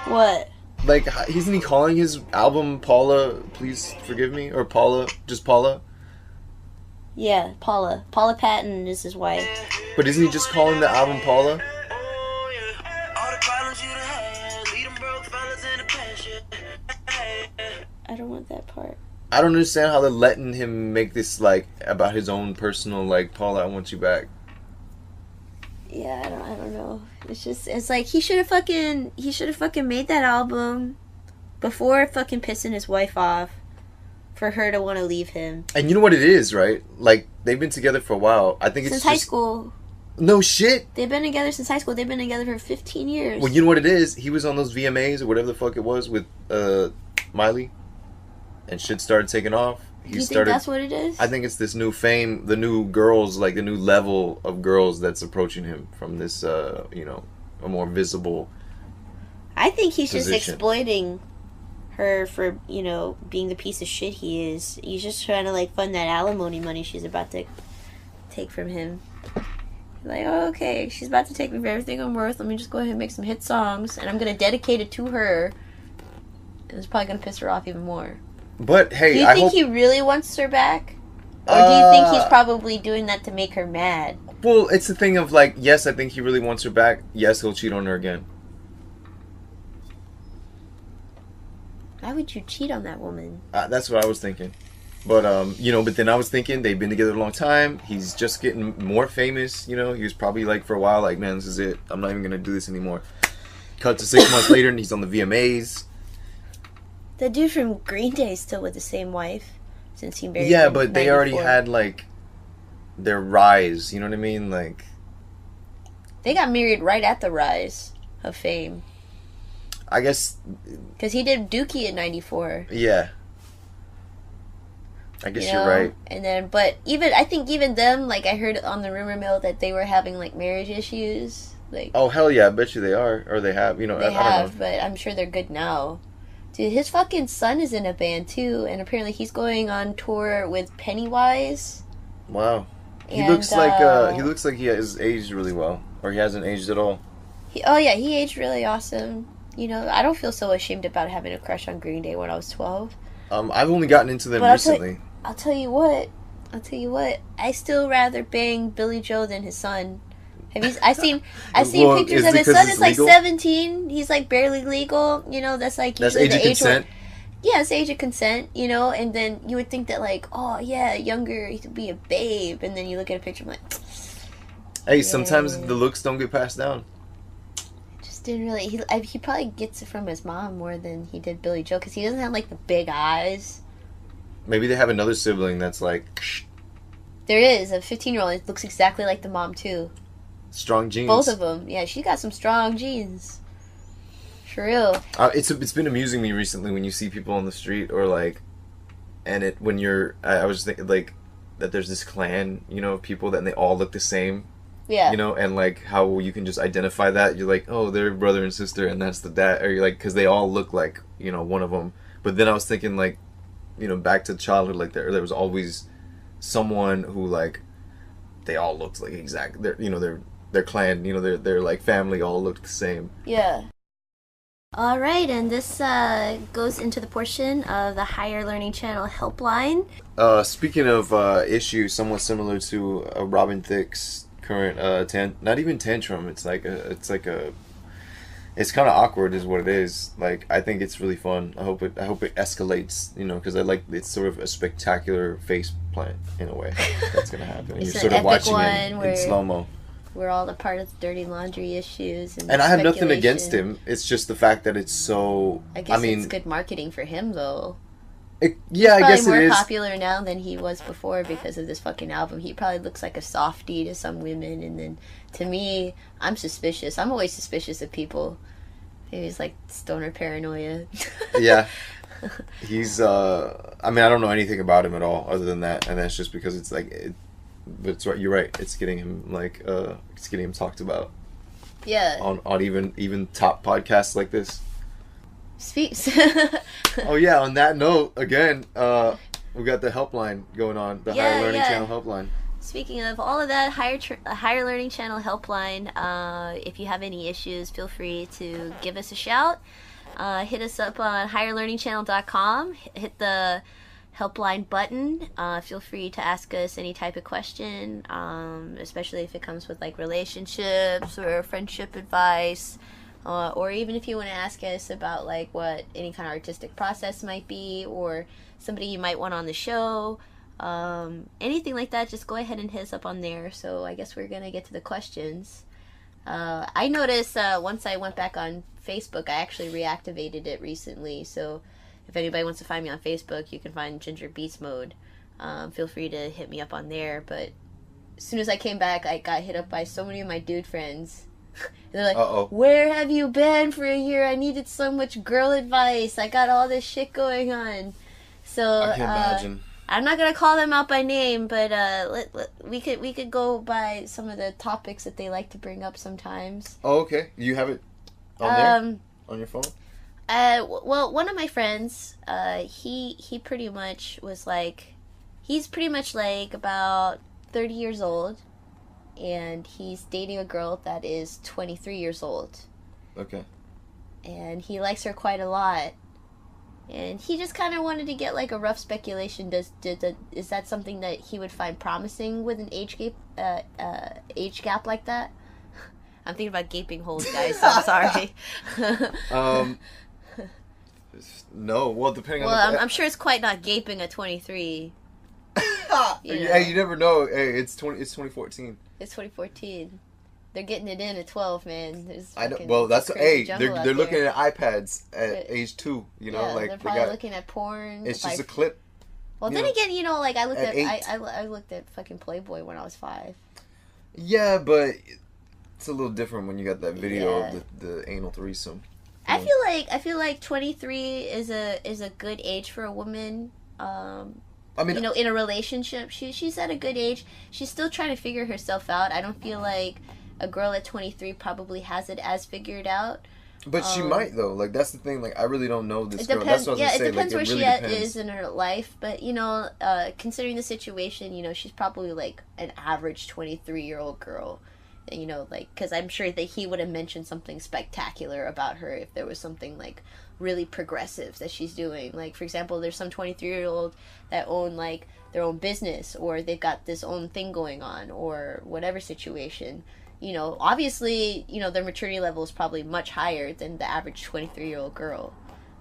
What? Like, isn't he calling his album Paula, Please Forgive Me? Or Paula, just Paula? Yeah, Paula. Paula Patton is his wife. But isn't he just calling the album Paula? I don't want that part. I don't understand how they're letting him make this, like, about his own personal, like, Paula, I want you back. Yeah, I don't know. It's like he should have fucking made that album before fucking pissing his wife off for her to want to leave him. And you know what it is, right? Like, they've been together for a while. I think it's since high school. No shit. They've been together since high school. They've been together for 15 years. Well, you know what it is? He was on those VMAs or whatever the fuck it was with Miley, and shit started taking off. You think that's what it is? I think it's this new fame, the new girls, like the new level of girls that's approaching him from this, a more visible. I think he's position. just exploiting her for, being the piece of shit he is. He's just trying to, like, fund that alimony money she's about to take from him. Like, oh, okay, she's about to take me for everything I'm worth. Let me just go ahead and make some hit songs, and I'm going to dedicate it to her. And it's probably going to piss her off even more. But, hey, do you think he really wants her back? Or do you think he's probably doing that to make her mad? Well, it's the thing of, like, yes, I think he really wants her back. Yes, he'll cheat on her again. Why would you cheat on that woman? That's what I was thinking. But, but then I was thinking they've been together a long time. He's just getting more famous, He was probably, like, for a while, like, man, this is it. I'm not even going to do this anymore. Cut to 6 months later, and he's on the VMAs. The dude from Green Day is still with the same wife since he married. Yeah, but they already had, like, their rise. You know what I mean? Like, they got married right at the rise of fame. I guess because he did Dookie in '94. Yeah, I guess you're right. And then, but I think even them, like, I heard on the rumor mill that they were having, like, marriage issues. Like, oh hell yeah, I bet you they are, or they have. They I don't know. But I'm sure they're good now. Dude, his fucking son is in a band too, and apparently he's going on tour with Pennywise. Wow, he looks like he has aged really well, or he hasn't aged at all. He aged really awesome. I don't feel so ashamed about having a crush on Green Day when I was 12. I've only gotten into them recently. I'll tell you what. I still rather bang Billy Joe than his son. I've seen pictures of his son. It's like 17. He's like barely legal. That's like that's age of consent. Yeah, it's age of consent. And then you would think that, like, oh yeah, younger, he could be a babe, and then you look at a picture, I'm like, hey, sometimes the looks don't get passed down. Just didn't really. He probably gets it from his mom more than he did Billy Joe because he doesn't have, like, the big eyes. Maybe they have another sibling that's like. There is a 15-year-old. It looks exactly like the mom too. Strong genes. Both of them. Yeah, she got some strong genes. For real. It's been amusing me recently when you see people on the street or, like, and I was thinking, like, that there's this clan, of people that and they all look the same. Yeah. And, like, how you can just identify that. You're like, oh, they're brother and sister and that's the dad. Or you're like, because they all look like, one of them. But then I was thinking, like, back to childhood, like, there was always someone who, like, they all looked like exactly, their clan, their like family all looked the same. Yeah. All right, and this goes into the portion of the Higher Learning Channel helpline. Speaking of issues somewhat similar to Robin Thicke's current not even tantrum. It's kind of awkward, is what it is. Like, I think it's really fun. I hope it escalates. Because I like it's sort of a spectacular face plant in a way that's gonna happen. It's You're sort of watching one it in slow mo. we're all a part of the dirty laundry issues. And I have nothing against him. It's just the fact that it's so... I guess it's good marketing for him, though. I guess it is. He's more popular now than he was before because of this fucking album. He probably looks like a softie to some women, and then to me, I'm suspicious. I'm always suspicious of people. Maybe it's like stoner paranoia. Yeah. He's, I mean, I don't know anything about him at all other than that, and that's just because it's like, but it's right, you're right, it's getting him, like, it's getting him talked about. Yeah. On even top podcasts like this. Speaks. Oh yeah, on that note, again, we got the helpline going on, the Higher Learning Channel helpline. Speaking of all of that, Higher Learning Channel helpline, if you have any issues, feel free to give us a shout. Hit us up on higherlearningchannel.com. Hit the helpline button. Feel free to ask us any type of question, especially if it comes with like relationships or friendship advice. Or even if you want to ask us about like what any kind of artistic process might be, or somebody you might want on the show, anything like that, just go ahead and hit us up on there. So I guess we're gonna get to the questions. I noticed once I went back on Facebook, I actually reactivated it recently. So if anybody wants to find me on Facebook, you can find Ginger Beats Mode. Feel free to hit me up on there. But as soon as I came back, I got hit up by so many of my dude friends. They're like, where have you been for a year? I needed so much girl advice. I got all this shit going on. So I can imagine. I'm not gonna call them out by name, but we could go by some of the topics that they like to bring up sometimes. Oh, okay. You have it on there on your phone? Well, one of my friends, he pretty much was like, he's pretty much like about 30 years old. And he's dating a girl that is 23 years old. Okay. And he likes her quite a lot. And he just kind of wanted to get like a rough speculation. Is that something that he would find promising with an age gap like that? I'm thinking about gaping holes, guys. So I'm sorry. No. Well, depending on. Well, I'm sure it's quite not gaping at 23. Hey, you never know. Hey, it's 2014. It's 2014. They're getting it in at 12, man. I know. Well, that's they're looking at iPads at age 2. You know, like they're probably looking at porn. It's just a clip. Well, then again, you know, like I looked at fucking Playboy when I was 5. Yeah, but it's a little different when you got that video of the anal threesome. I feel like 23 is a good age for a woman. I mean, you know, in a relationship, she's at a good age. She's still trying to figure herself out. I don't feel like a girl at 23 probably has it as figured out. But she might, though. Like, that's the thing. Like, I really don't know this girl. Depends, that's what I was it saying. depends like, where really she is in her life. But, you know, considering the situation, you know, she's probably, like, an average 23-year-old girl. You know, like, because I'm sure that he would have mentioned something spectacular about her if there was something, like, really progressive that she's doing. Like, for example, there's some 23-year-old that own, like, their own business, or they've got this own thing going on, or whatever situation. You know, obviously, you know, their maturity level is probably much higher than the average 23-year-old girl.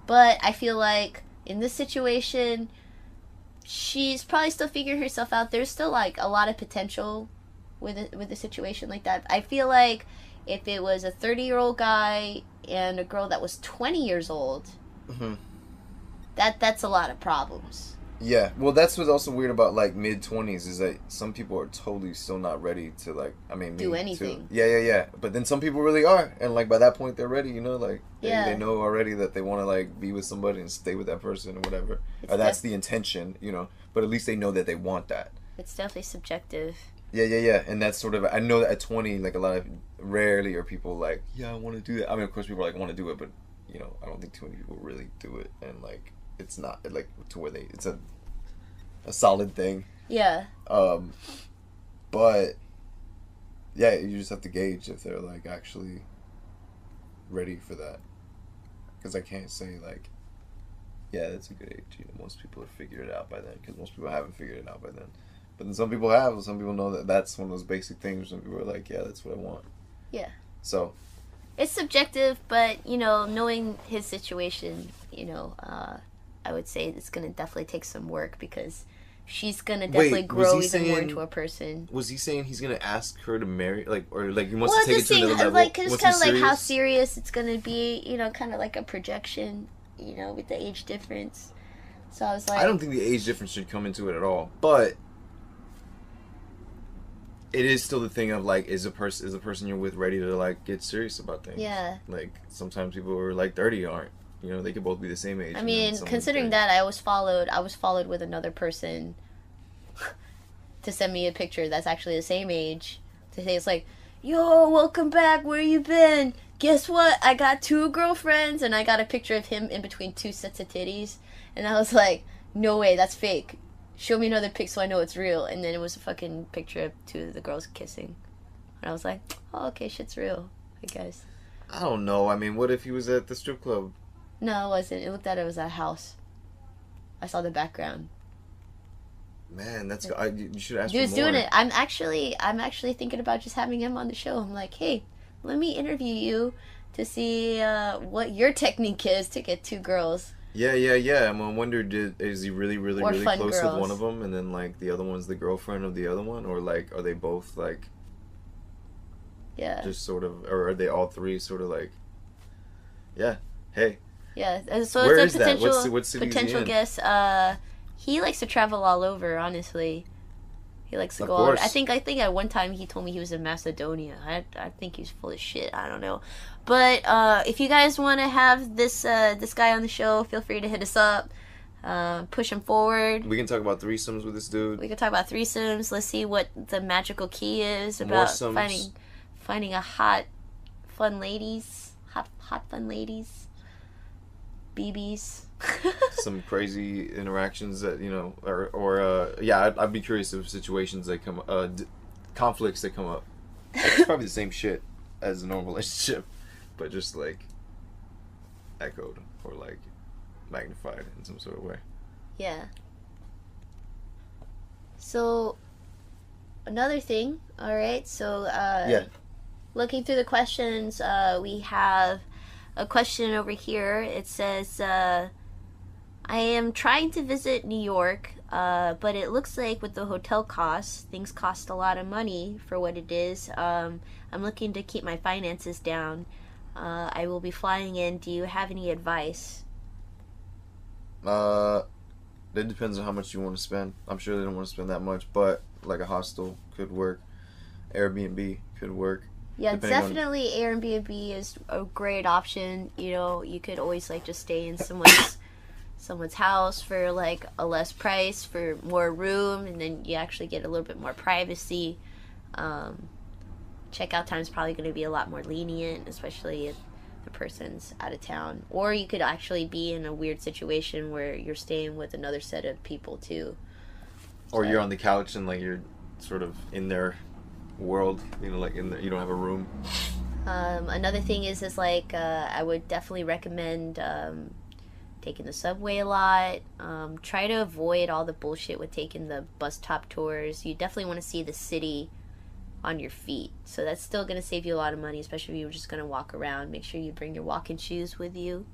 But I feel like in this situation, she's probably still figuring herself out. There's still, like, a lot of potential with a situation like that. I feel like if it was a 30-year-old guy and a girl that was 20 years old, that's a lot of problems. Yeah, well, that's what's also weird about, like, mid-20s is that some people are totally still not ready to, like, I mean, do anything. Too. Yeah. But then some people really are, and, like, by that point, they're ready, you know? Like, they know already that they want to, like, be with somebody and stay with that person or whatever. Or that's the intention, you know? But at least they know that they want that. It's definitely subjective. Yeah. And that's sort of, I know that at 20, like, a lot of, rarely are people like, yeah, I want to do that. I mean, of course, people, like, want to do it, but, you know, I don't think too many people really do it. And, like, it's not, like, to where it's a solid thing. Yeah. But, yeah, you just have to gauge if they're, like, actually ready for that. Because I can't say, like, yeah, that's a good age. You know, most people have figured it out by then, because most people haven't figured it out by then. But then some people have. Some people know that that's one of those basic things. Some people are like, yeah, that's what I want. Yeah. So. It's subjective, but, you know, knowing his situation, you know, I would say it's going to definitely take some work, because she's gonna definitely grow even saying, more into a person. Was he saying he's gonna ask her to marry, like, or like he wants Well, to take it to another level? Like, cause it's kind of like how serious it's gonna be, you know, kind of like a projection, you know, with the age difference. So I was like, I don't think the age difference should come into it at all, but it is still the thing of like, is the person you're with ready to like get serious about things? Yeah. Like sometimes people who are like 30 aren't. You know, they could both be the same age. I mean, considering that, I was followed with another person to send me a picture that's actually the same age. To say it's like, yo, welcome back. Where you been? Guess what? I got 2 girlfriends, and I got a picture of him in between 2 sets of titties. And I was like, no way, that's fake. Show me another pic so I know it's real. And then it was a fucking picture of 2 of the girls kissing. And I was like, oh, okay, shit's real, I guess. I don't know. I mean, what if he was at the strip club? No, it wasn't. It looked like it was a house. I saw the background. Man, that's you should ask. Dude's for more. doing it. I'm actually thinking about just having him on the show. I'm like, hey, let me interview you to see what your technique is to get 2 girls. Yeah. I wonder, is he really close girls. with one of them, and then like the other one's the girlfriend of the other one, or like are they both like? Yeah. Just sort of, or are they all 3 sort of like? Yeah. Hey. Yeah. So Where it's is a potential that? What city is he potential in? guess. He likes to travel all over. Honestly, he likes to go. All over. I think at one time he told me he was in Macedonia. I think he's full of shit. I don't know. But if you guys want to have this guy on the show, feel free to hit us up. Push him forward. We can talk about threesomes with this dude. We can talk about threesomes. Let's see what the magical key is about finding a hot fun ladies. BBs. Some crazy interactions that, you know, or yeah, I'd be curious of situations that come conflicts that come up. It's probably the same shit as a normal relationship, but just like echoed or like magnified in some sort of way. Yeah. So another thing, all right. So yeah. Looking through the questions, we have a question over here. It says, I am trying to visit New York, but it looks like with the hotel costs, things cost a lot of money for what it is. I'm looking to keep my finances down. I will be flying in. Do you have any advice? It depends on how much you want to spend. I'm sure they don't want to spend that much, but like a hostel could work. Airbnb could work. Yeah, definitely Airbnb is a great option. You know, you could always like just stay in someone's house for like a less price for more room, and then you actually get a little bit more privacy. Checkout time is probably going to be a lot more lenient, especially if the person's out of town. Or you could actually be in a weird situation where you're staying with another set of people too. Or you're on the couch and like you're sort of in their world, you know, like you don't have a room. Another thing is like I would definitely recommend taking the subway a lot. Try to avoid all the bullshit with taking the bus top tours. You definitely want to see the city on your feet, so that's still going to save you a lot of money, especially if you're just going to walk around. Make sure you bring your walking shoes with you.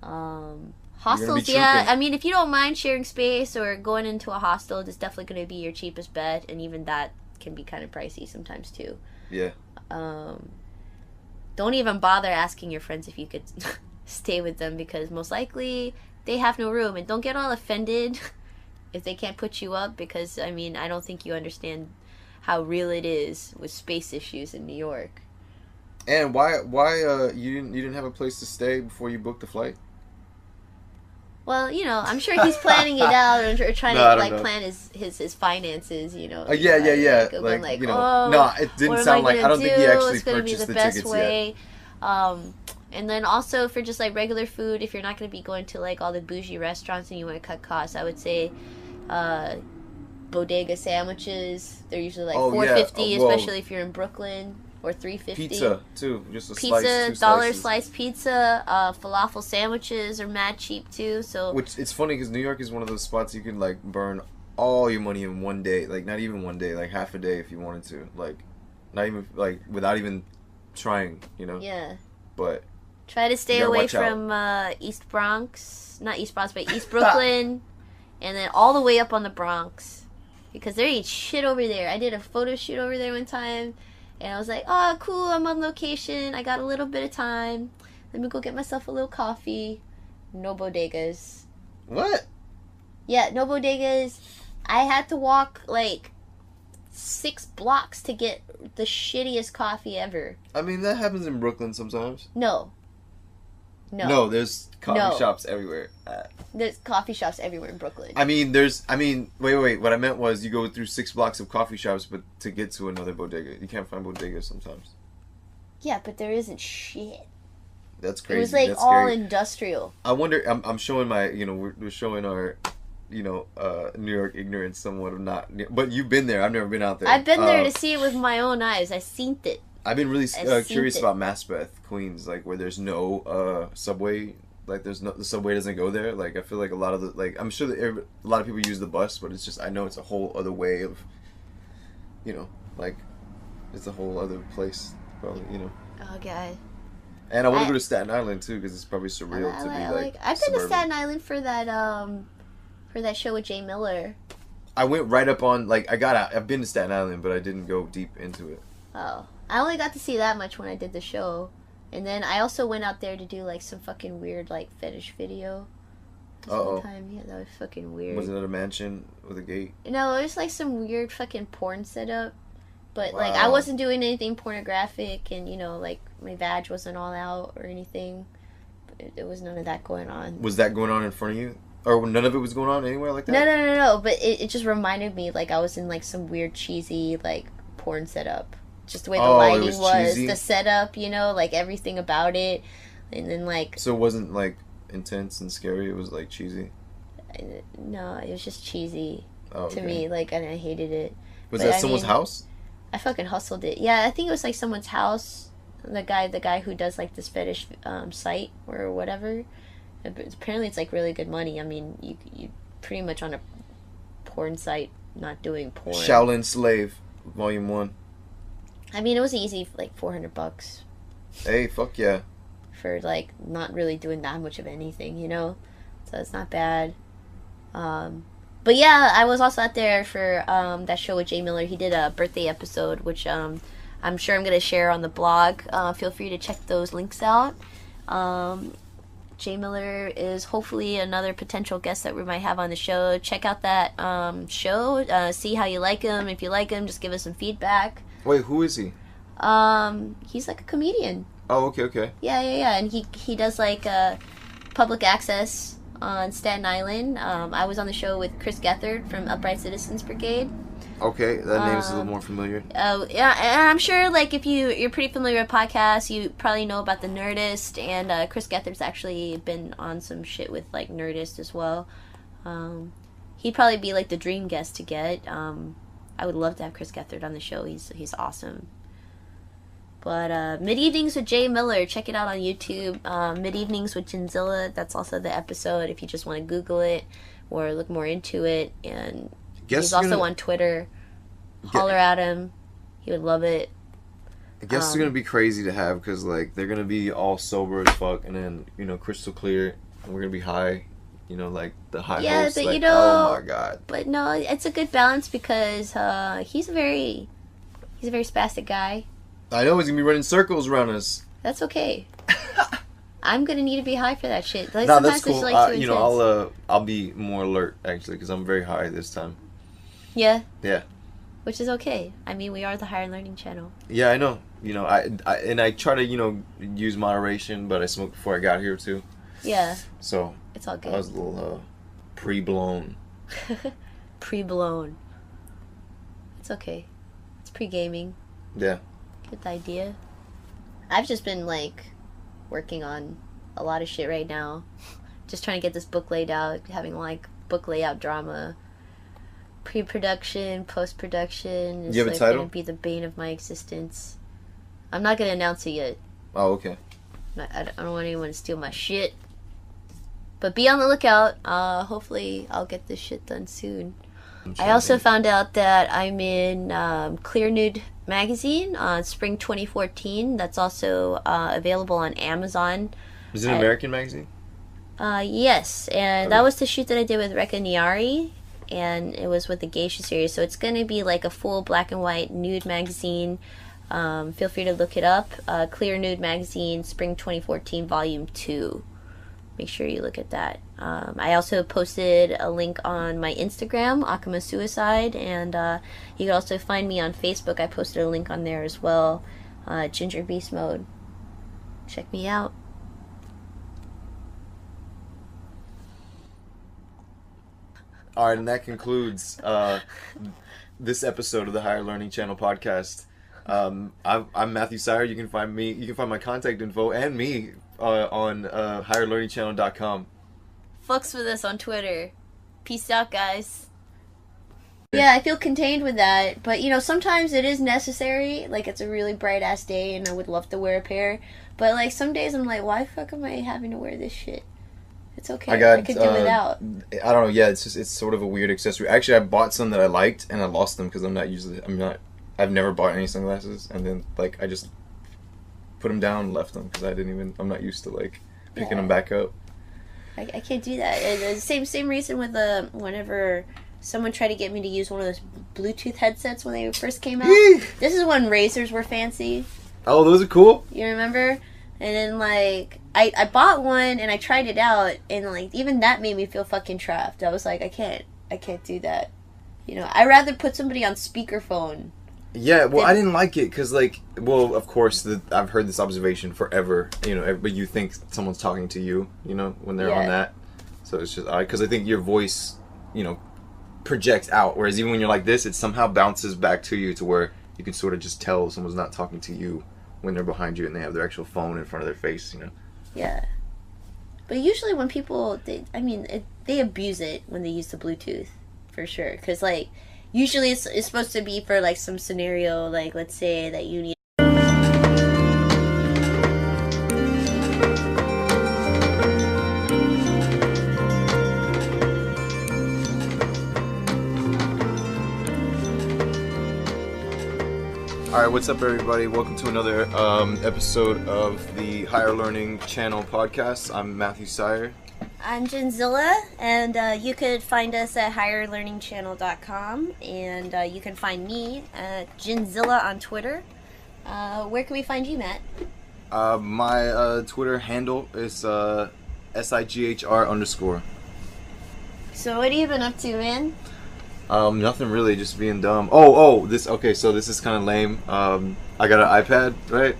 Hostels, yeah, I mean, if you don't mind sharing space or going into a hostel, it's definitely going to be your cheapest bet, and even that can be kind of pricey sometimes too. Yeah. Don't even bother asking your friends if you could stay with them, because most likely they have no room. And don't get all offended if they can't put you up, because I mean, I don't think you understand how real it is with space issues in New York. And why you didn't have a place to stay before you booked the flight? Well, you know, I'm sure he's planning it out or trying to plan his finances, you know. Yeah. Like, you know, oh, no, it didn't sound like, I don't think he actually purchased the tickets yet. And then also for just like regular food, if you're not going to be going to like all the bougie restaurants and you want to cut costs, I would say bodega sandwiches. They're usually like $4.50, especially if you're in Brooklyn. Or $3.50. Pizza too, just a pizza, slice, $1 slice pizza. Falafel sandwiches are mad cheap too. So which it's funny because New York is one of those spots you can like burn all your money in one day, like not even one day, like half a day if you wanted to, like not even like without even trying, you know. Yeah. But try to stay away from East Bronx, not East Bronx, but East Brooklyn. and then all the way up on the Bronx, because there ain't shit over there. I did a photo shoot over there one time, and I was like, oh, cool, I'm on location. I got a little bit of time. Let me go get myself a little coffee. No bodegas. What? Yeah, no bodegas. I had to walk, like, 6 blocks to get the shittiest coffee ever. I mean, that happens in Brooklyn sometimes. No. No, there's coffee shops everywhere. There's coffee shops everywhere in Brooklyn. Wait. What I meant was you go through 6 blocks of coffee shops, but to get to another bodega. You can't find bodegas sometimes. Yeah, but there isn't shit. That's crazy. It was like That's all scary. industrial. I wonder, I'm showing my, we're showing our, New York ignorance somewhat of not, but you've been there. I've never been out there. I've been there to see it with my own eyes. I seen it. I've been really curious about Maspeth, Queens, like where there's no subway, like the subway doesn't go there. Like I feel like a lot of I'm sure that a lot of people use the bus, but it's just I know it's a whole other way of, it's a whole other place, probably, Oh god. And I want to go to Staten Island too because it's probably surreal to be like. I've been to Staten Island for that show with Jay Miller. I went right up on I've been to Staten Island, but I didn't go deep into it. Oh, I only got to see that much when I did the show, and then I also went out there to do like some fucking weird fetish video. One time, yeah, that was fucking weird. Was it at a mansion with a gate? No, it was like some weird fucking porn setup. But, Wow. I wasn't doing anything pornographic, and, my vag wasn't all out or anything. There was none of that going on. Was that going on in front of you? Or none of it was going on anywhere like that? No. But it just reminded me, I was in, some weird, cheesy, porn setup. Just the way the lighting was, the setup, everything about it. And then, So it wasn't, intense and scary? It was, cheesy? No, it was just cheesy to me. And I hated it. Was that someone's house? I fucking hustled it. Yeah, I think it was someone's house. The guy who does this fetish site or whatever. Apparently, it's really good money. I mean, you pretty much on a porn site, not doing porn. Shaolin Slave, Volume 1. I mean, it was easy, $400. Hey, fuck yeah. For not really doing that much of anything, So it's not bad. But yeah, I was also out there for that show with Jay Miller. He did a birthday episode, which I'm sure I'm going to share on the blog. Feel free to check those links out. Jay Miller is hopefully another potential guest that we might have on the show. Check out that show. See how you like him. If you like him, just give us some feedback. Wait, who is he? He's a comedian. Oh, okay. Yeah. And he does public access on Staten Island. I was on the show with Chris Gethard from Upright Citizens Brigade. Okay, that name is a little more familiar. Yeah, and I'm sure if you're pretty familiar with podcasts, you probably know about the Nerdist, and Chris Gethard's actually been on some shit with Nerdist as well. He'd probably be the dream guest to get. I would love to have Chris Gethard on the show. He's awesome. But Mid Evenings with Jay Miller, check it out on YouTube. Mid Evenings with Ginzilla, that's also the episode if you just want to Google it or look more into it. And he's also on Twitter. Holler at him. He would love it. I guess it's going to be crazy to have because they're going to be all sober as fuck and then, crystal clear. And we're going to be high. The high host. But oh my God. But no, it's a good balance because he's a very spastic guy. I know he's gonna be running circles around us. That's okay. I'm gonna need to be high for that shit. No, that's cool. I'll be more alert actually because I'm very high this time. Yeah. Yeah. Which is okay. I mean, we are the Higher Learning channel. Yeah, I know. I try to use moderation, but I smoked before I got here too. Yeah. So it's all good. I was a little pre-blown. Pre-blown. It's okay. It's pre-gaming. Yeah. Good idea. I've just been working on a lot of shit right now. Just trying to get this book laid out, having book layout drama, pre-production, post-production. It's you have a title? Gonna be the bane of my existence. I'm not gonna announce it yet. Oh, okay. I don't want anyone to steal my shit. But be on the lookout. Hopefully I'll get this shit done soon. I also found out that I'm in Clear Nude magazine on spring 2014. That's also available on Amazon. Is it an American magazine? Yes, and Okay. that was the shoot that I did with Rekka Niari, and it was with the Geisha series. So it's going to be like a full black and white nude magazine. Feel free to look it up. Clear Nude Magazine, Spring 2014, Volume 2. Make sure you look at that. I also posted a link on my Instagram, Akuma Suicide, and you can also find me on Facebook. I posted a link on there as well, Ginger Beast Mode. Check me out. All right, and that concludes this episode of the Higher Learning Channel podcast. I'm Matthew Sire. You can find me. You can find my contact info and me on higherlearningchannel.com. Fucks with us on Twitter. Peace out, guys. Yeah, I feel contained with that, but sometimes it is necessary. Like, it's a really bright ass day, and I would love to wear a pair. But like some days, I'm like, why the fuck am I having to wear this shit? It's okay. I could do without. I don't know. Yeah, it's sort of a weird accessory. Actually, I bought some that I liked, and I lost them because I've never bought any sunglasses, and then like I just put them down and left them because I'm not used to like picking them back up. I can't do that. And the same reason with whenever someone tried to get me to use one of those Bluetooth headsets when they first came out. This is when Razors were fancy. Oh, those are cool. You remember? And then like I bought one and I tried it out, and like even that made me feel fucking trapped. I was like, I can't do that. I'd rather put somebody on speakerphone. Yeah, well, I didn't like it because, of course, I've heard this observation forever, but you think someone's talking to you, when they're on that. So it's just, because I think your voice, projects out, whereas even when you're like this, it somehow bounces back to you to where you can sort of just tell someone's not talking to you when they're behind you and they have their actual phone in front of their face, Yeah. But usually when people, they abuse it when they use the Bluetooth, for sure. Because, like, usually it's supposed to be for, like, some scenario, like, let's say that you need... Alright, what's up everybody? Welcome to another episode of the Higher Learning Channel podcast. I'm Matthew Sire. I'm Jinzilla, and you could find us at higherlearningchannel.com, and you can find me at Jinzilla on Twitter. Where can we find you, Matt? My Twitter handle is SIGHR_. So what have you been up to, man? Nothing really, just being dumb. So this is kind of lame. I got an iPad, right?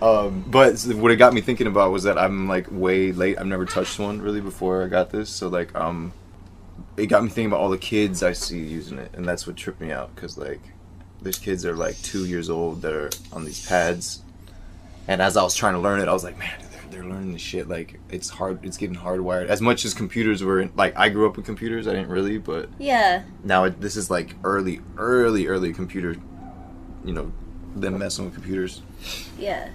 But what it got me thinking about was that I'm like way late. I've never touched one really before I got this. So like, it got me thinking about all the kids I see using it, and that's what tripped me out. Cause like, there's kids that are like 2 years old that are on these pads, and as I was trying to learn it, I was like, man, they're learning this shit. Like, it's hard. It's getting hardwired. As much as computers were like, I grew up with computers. I didn't really, but yeah. Now this is like early computer. Them messing with computers. Yeah.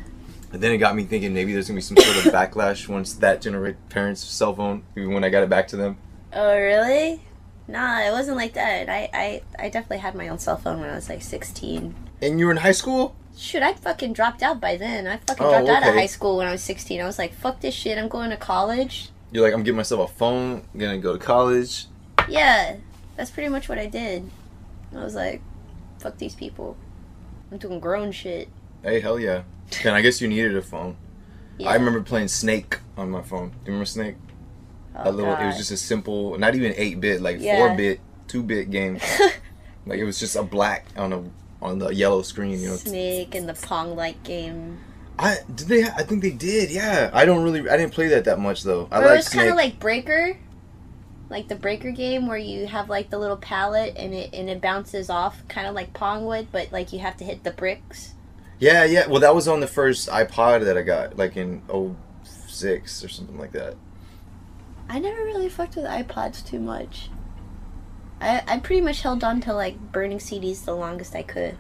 And then it got me thinking maybe there's gonna be some sort of backlash once that parents' cell phone, even when I got it back to them. Oh really? Nah, it wasn't like that. I definitely had my own cell phone when I was like 16. And you were in high school? Shoot, I fucking dropped out by then. I fucking dropped out of high school when I was 16. I was like, fuck this shit, I'm going to college. You're like, I'm getting myself a phone, I'm gonna go to college. Yeah, that's pretty much what I did. I was like, fuck these people. I'm doing grown shit. Hey, hell yeah. And I guess you needed a phone. Yeah. I remember playing Snake on my phone. Do you remember Snake? Oh, it was just a simple, not even 8-bit, like 4-bit, 2-bit game. Like it was just a black on the yellow screen, Snake and the Pong-like game. I think they did. Yeah. I didn't play that much though. It was kind of like Breaker. Like the Breaker game where you have like the little pallet and it bounces off, kind of like Pong would, but like you have to hit the bricks. Yeah. Well, that was on the first iPod that I got, like in 06 or something like that. I never really fucked with iPods too much. I pretty much held on to like burning CDs the longest I could.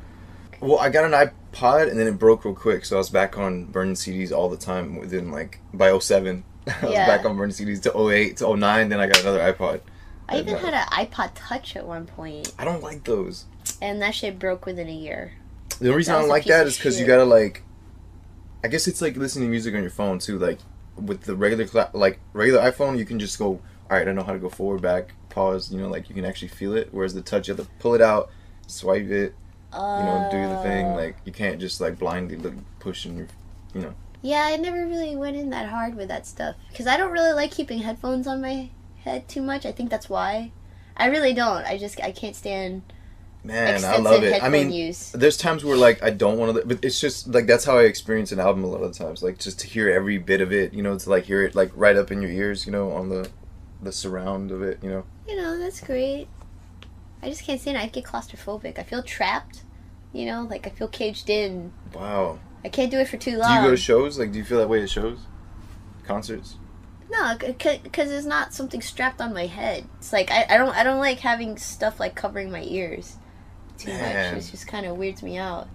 Well, I got an iPod and then it broke real quick, so I was back on burning CDs all the time within like, by 07. I was back on burning CDs to 08, to 09, then I got another iPod. I even had an iPod Touch at one point. I don't like those. And that shit broke within a year. The reason I don't like that is because you gotta like, I guess it's like listening to music on your phone too. Like, with the regular iPhone, you can just go, all right, I know how to go forward, back, pause. You know, like you can actually feel it. Whereas the touch, you have to pull it out, swipe it, you know, do the thing. Like you can't just like blindly look, push and you know. Yeah, I never really went in that hard with that stuff because I don't really like keeping headphones on my head too much. I think that's why. I really don't. I can't stand. Man, I love it. I mean, there's times where like I don't want to, but it's just like that's how I experience an album a lot of the times. Like just to hear every bit of it, you know, to like hear it like right up in your ears, you know, on the surround of it, you know. You know, that's great. I just can't stand it. I get claustrophobic. I feel trapped. You know, like I feel caged in. Wow. I can't do it for too long. Do you go to shows? Like, do you feel that way at shows? Concerts? No, because it's not something strapped on my head. It's like I don't like having stuff like covering my ears too much. It just kind of weirds me out.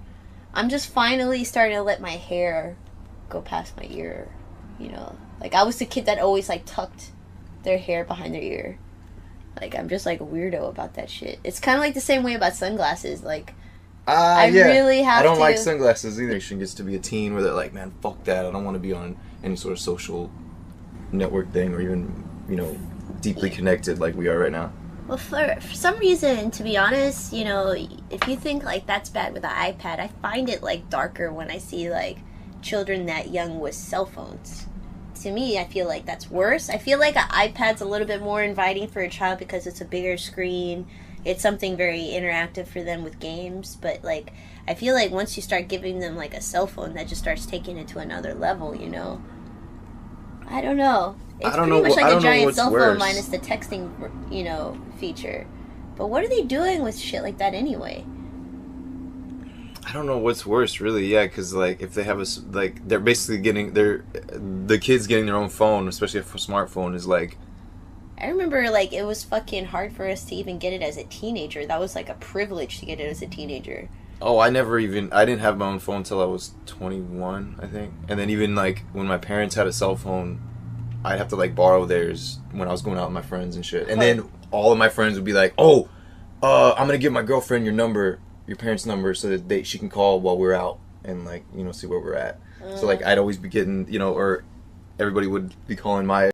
I'm just finally starting to let my hair go past my ear. You know, like I was the kid that always like tucked their hair behind their ear. Like I'm just like a weirdo about that shit. It's kind of like the same way about sunglasses. Like I really have to. I don't like sunglasses either. She gets to be a teen where they're like, man, fuck that. I don't want to be on any sort of social network thing or even, you know, deeply connected like we are right now. Well, for some reason, to be honest, you know, if you think like that's bad with the iPad, I find it like darker when I see like children that young with cell phones. To me, I feel like that's worse. I feel like an iPad's a little bit more inviting for a child because it's a bigger screen. It's something very interactive for them with games. But, like, I feel like once you start giving them, like, a cell phone, that just starts taking it to another level, you know? I don't know. It's pretty much like a giant cell phone minus the texting, you know, feature. But what are they doing with shit like that anyway? I don't know what's worse, really. Yeah, because like if they have they're basically getting the kids getting their own phone, especially if a smartphone is like. I remember like it was fucking hard for us to even get it as a teenager. That was like a privilege to get it as a teenager. Oh, I didn't have my own phone until I was 21, I think. And then even like when my parents had a cell phone, I'd have to like borrow theirs when I was going out with my friends and shit. And then all of my friends would be like, "Oh, I'm gonna give my girlfriend your parents' number so that she can call while we're out and like, you know, see where we're at." So like I'd always be getting, you know, or everybody would be calling my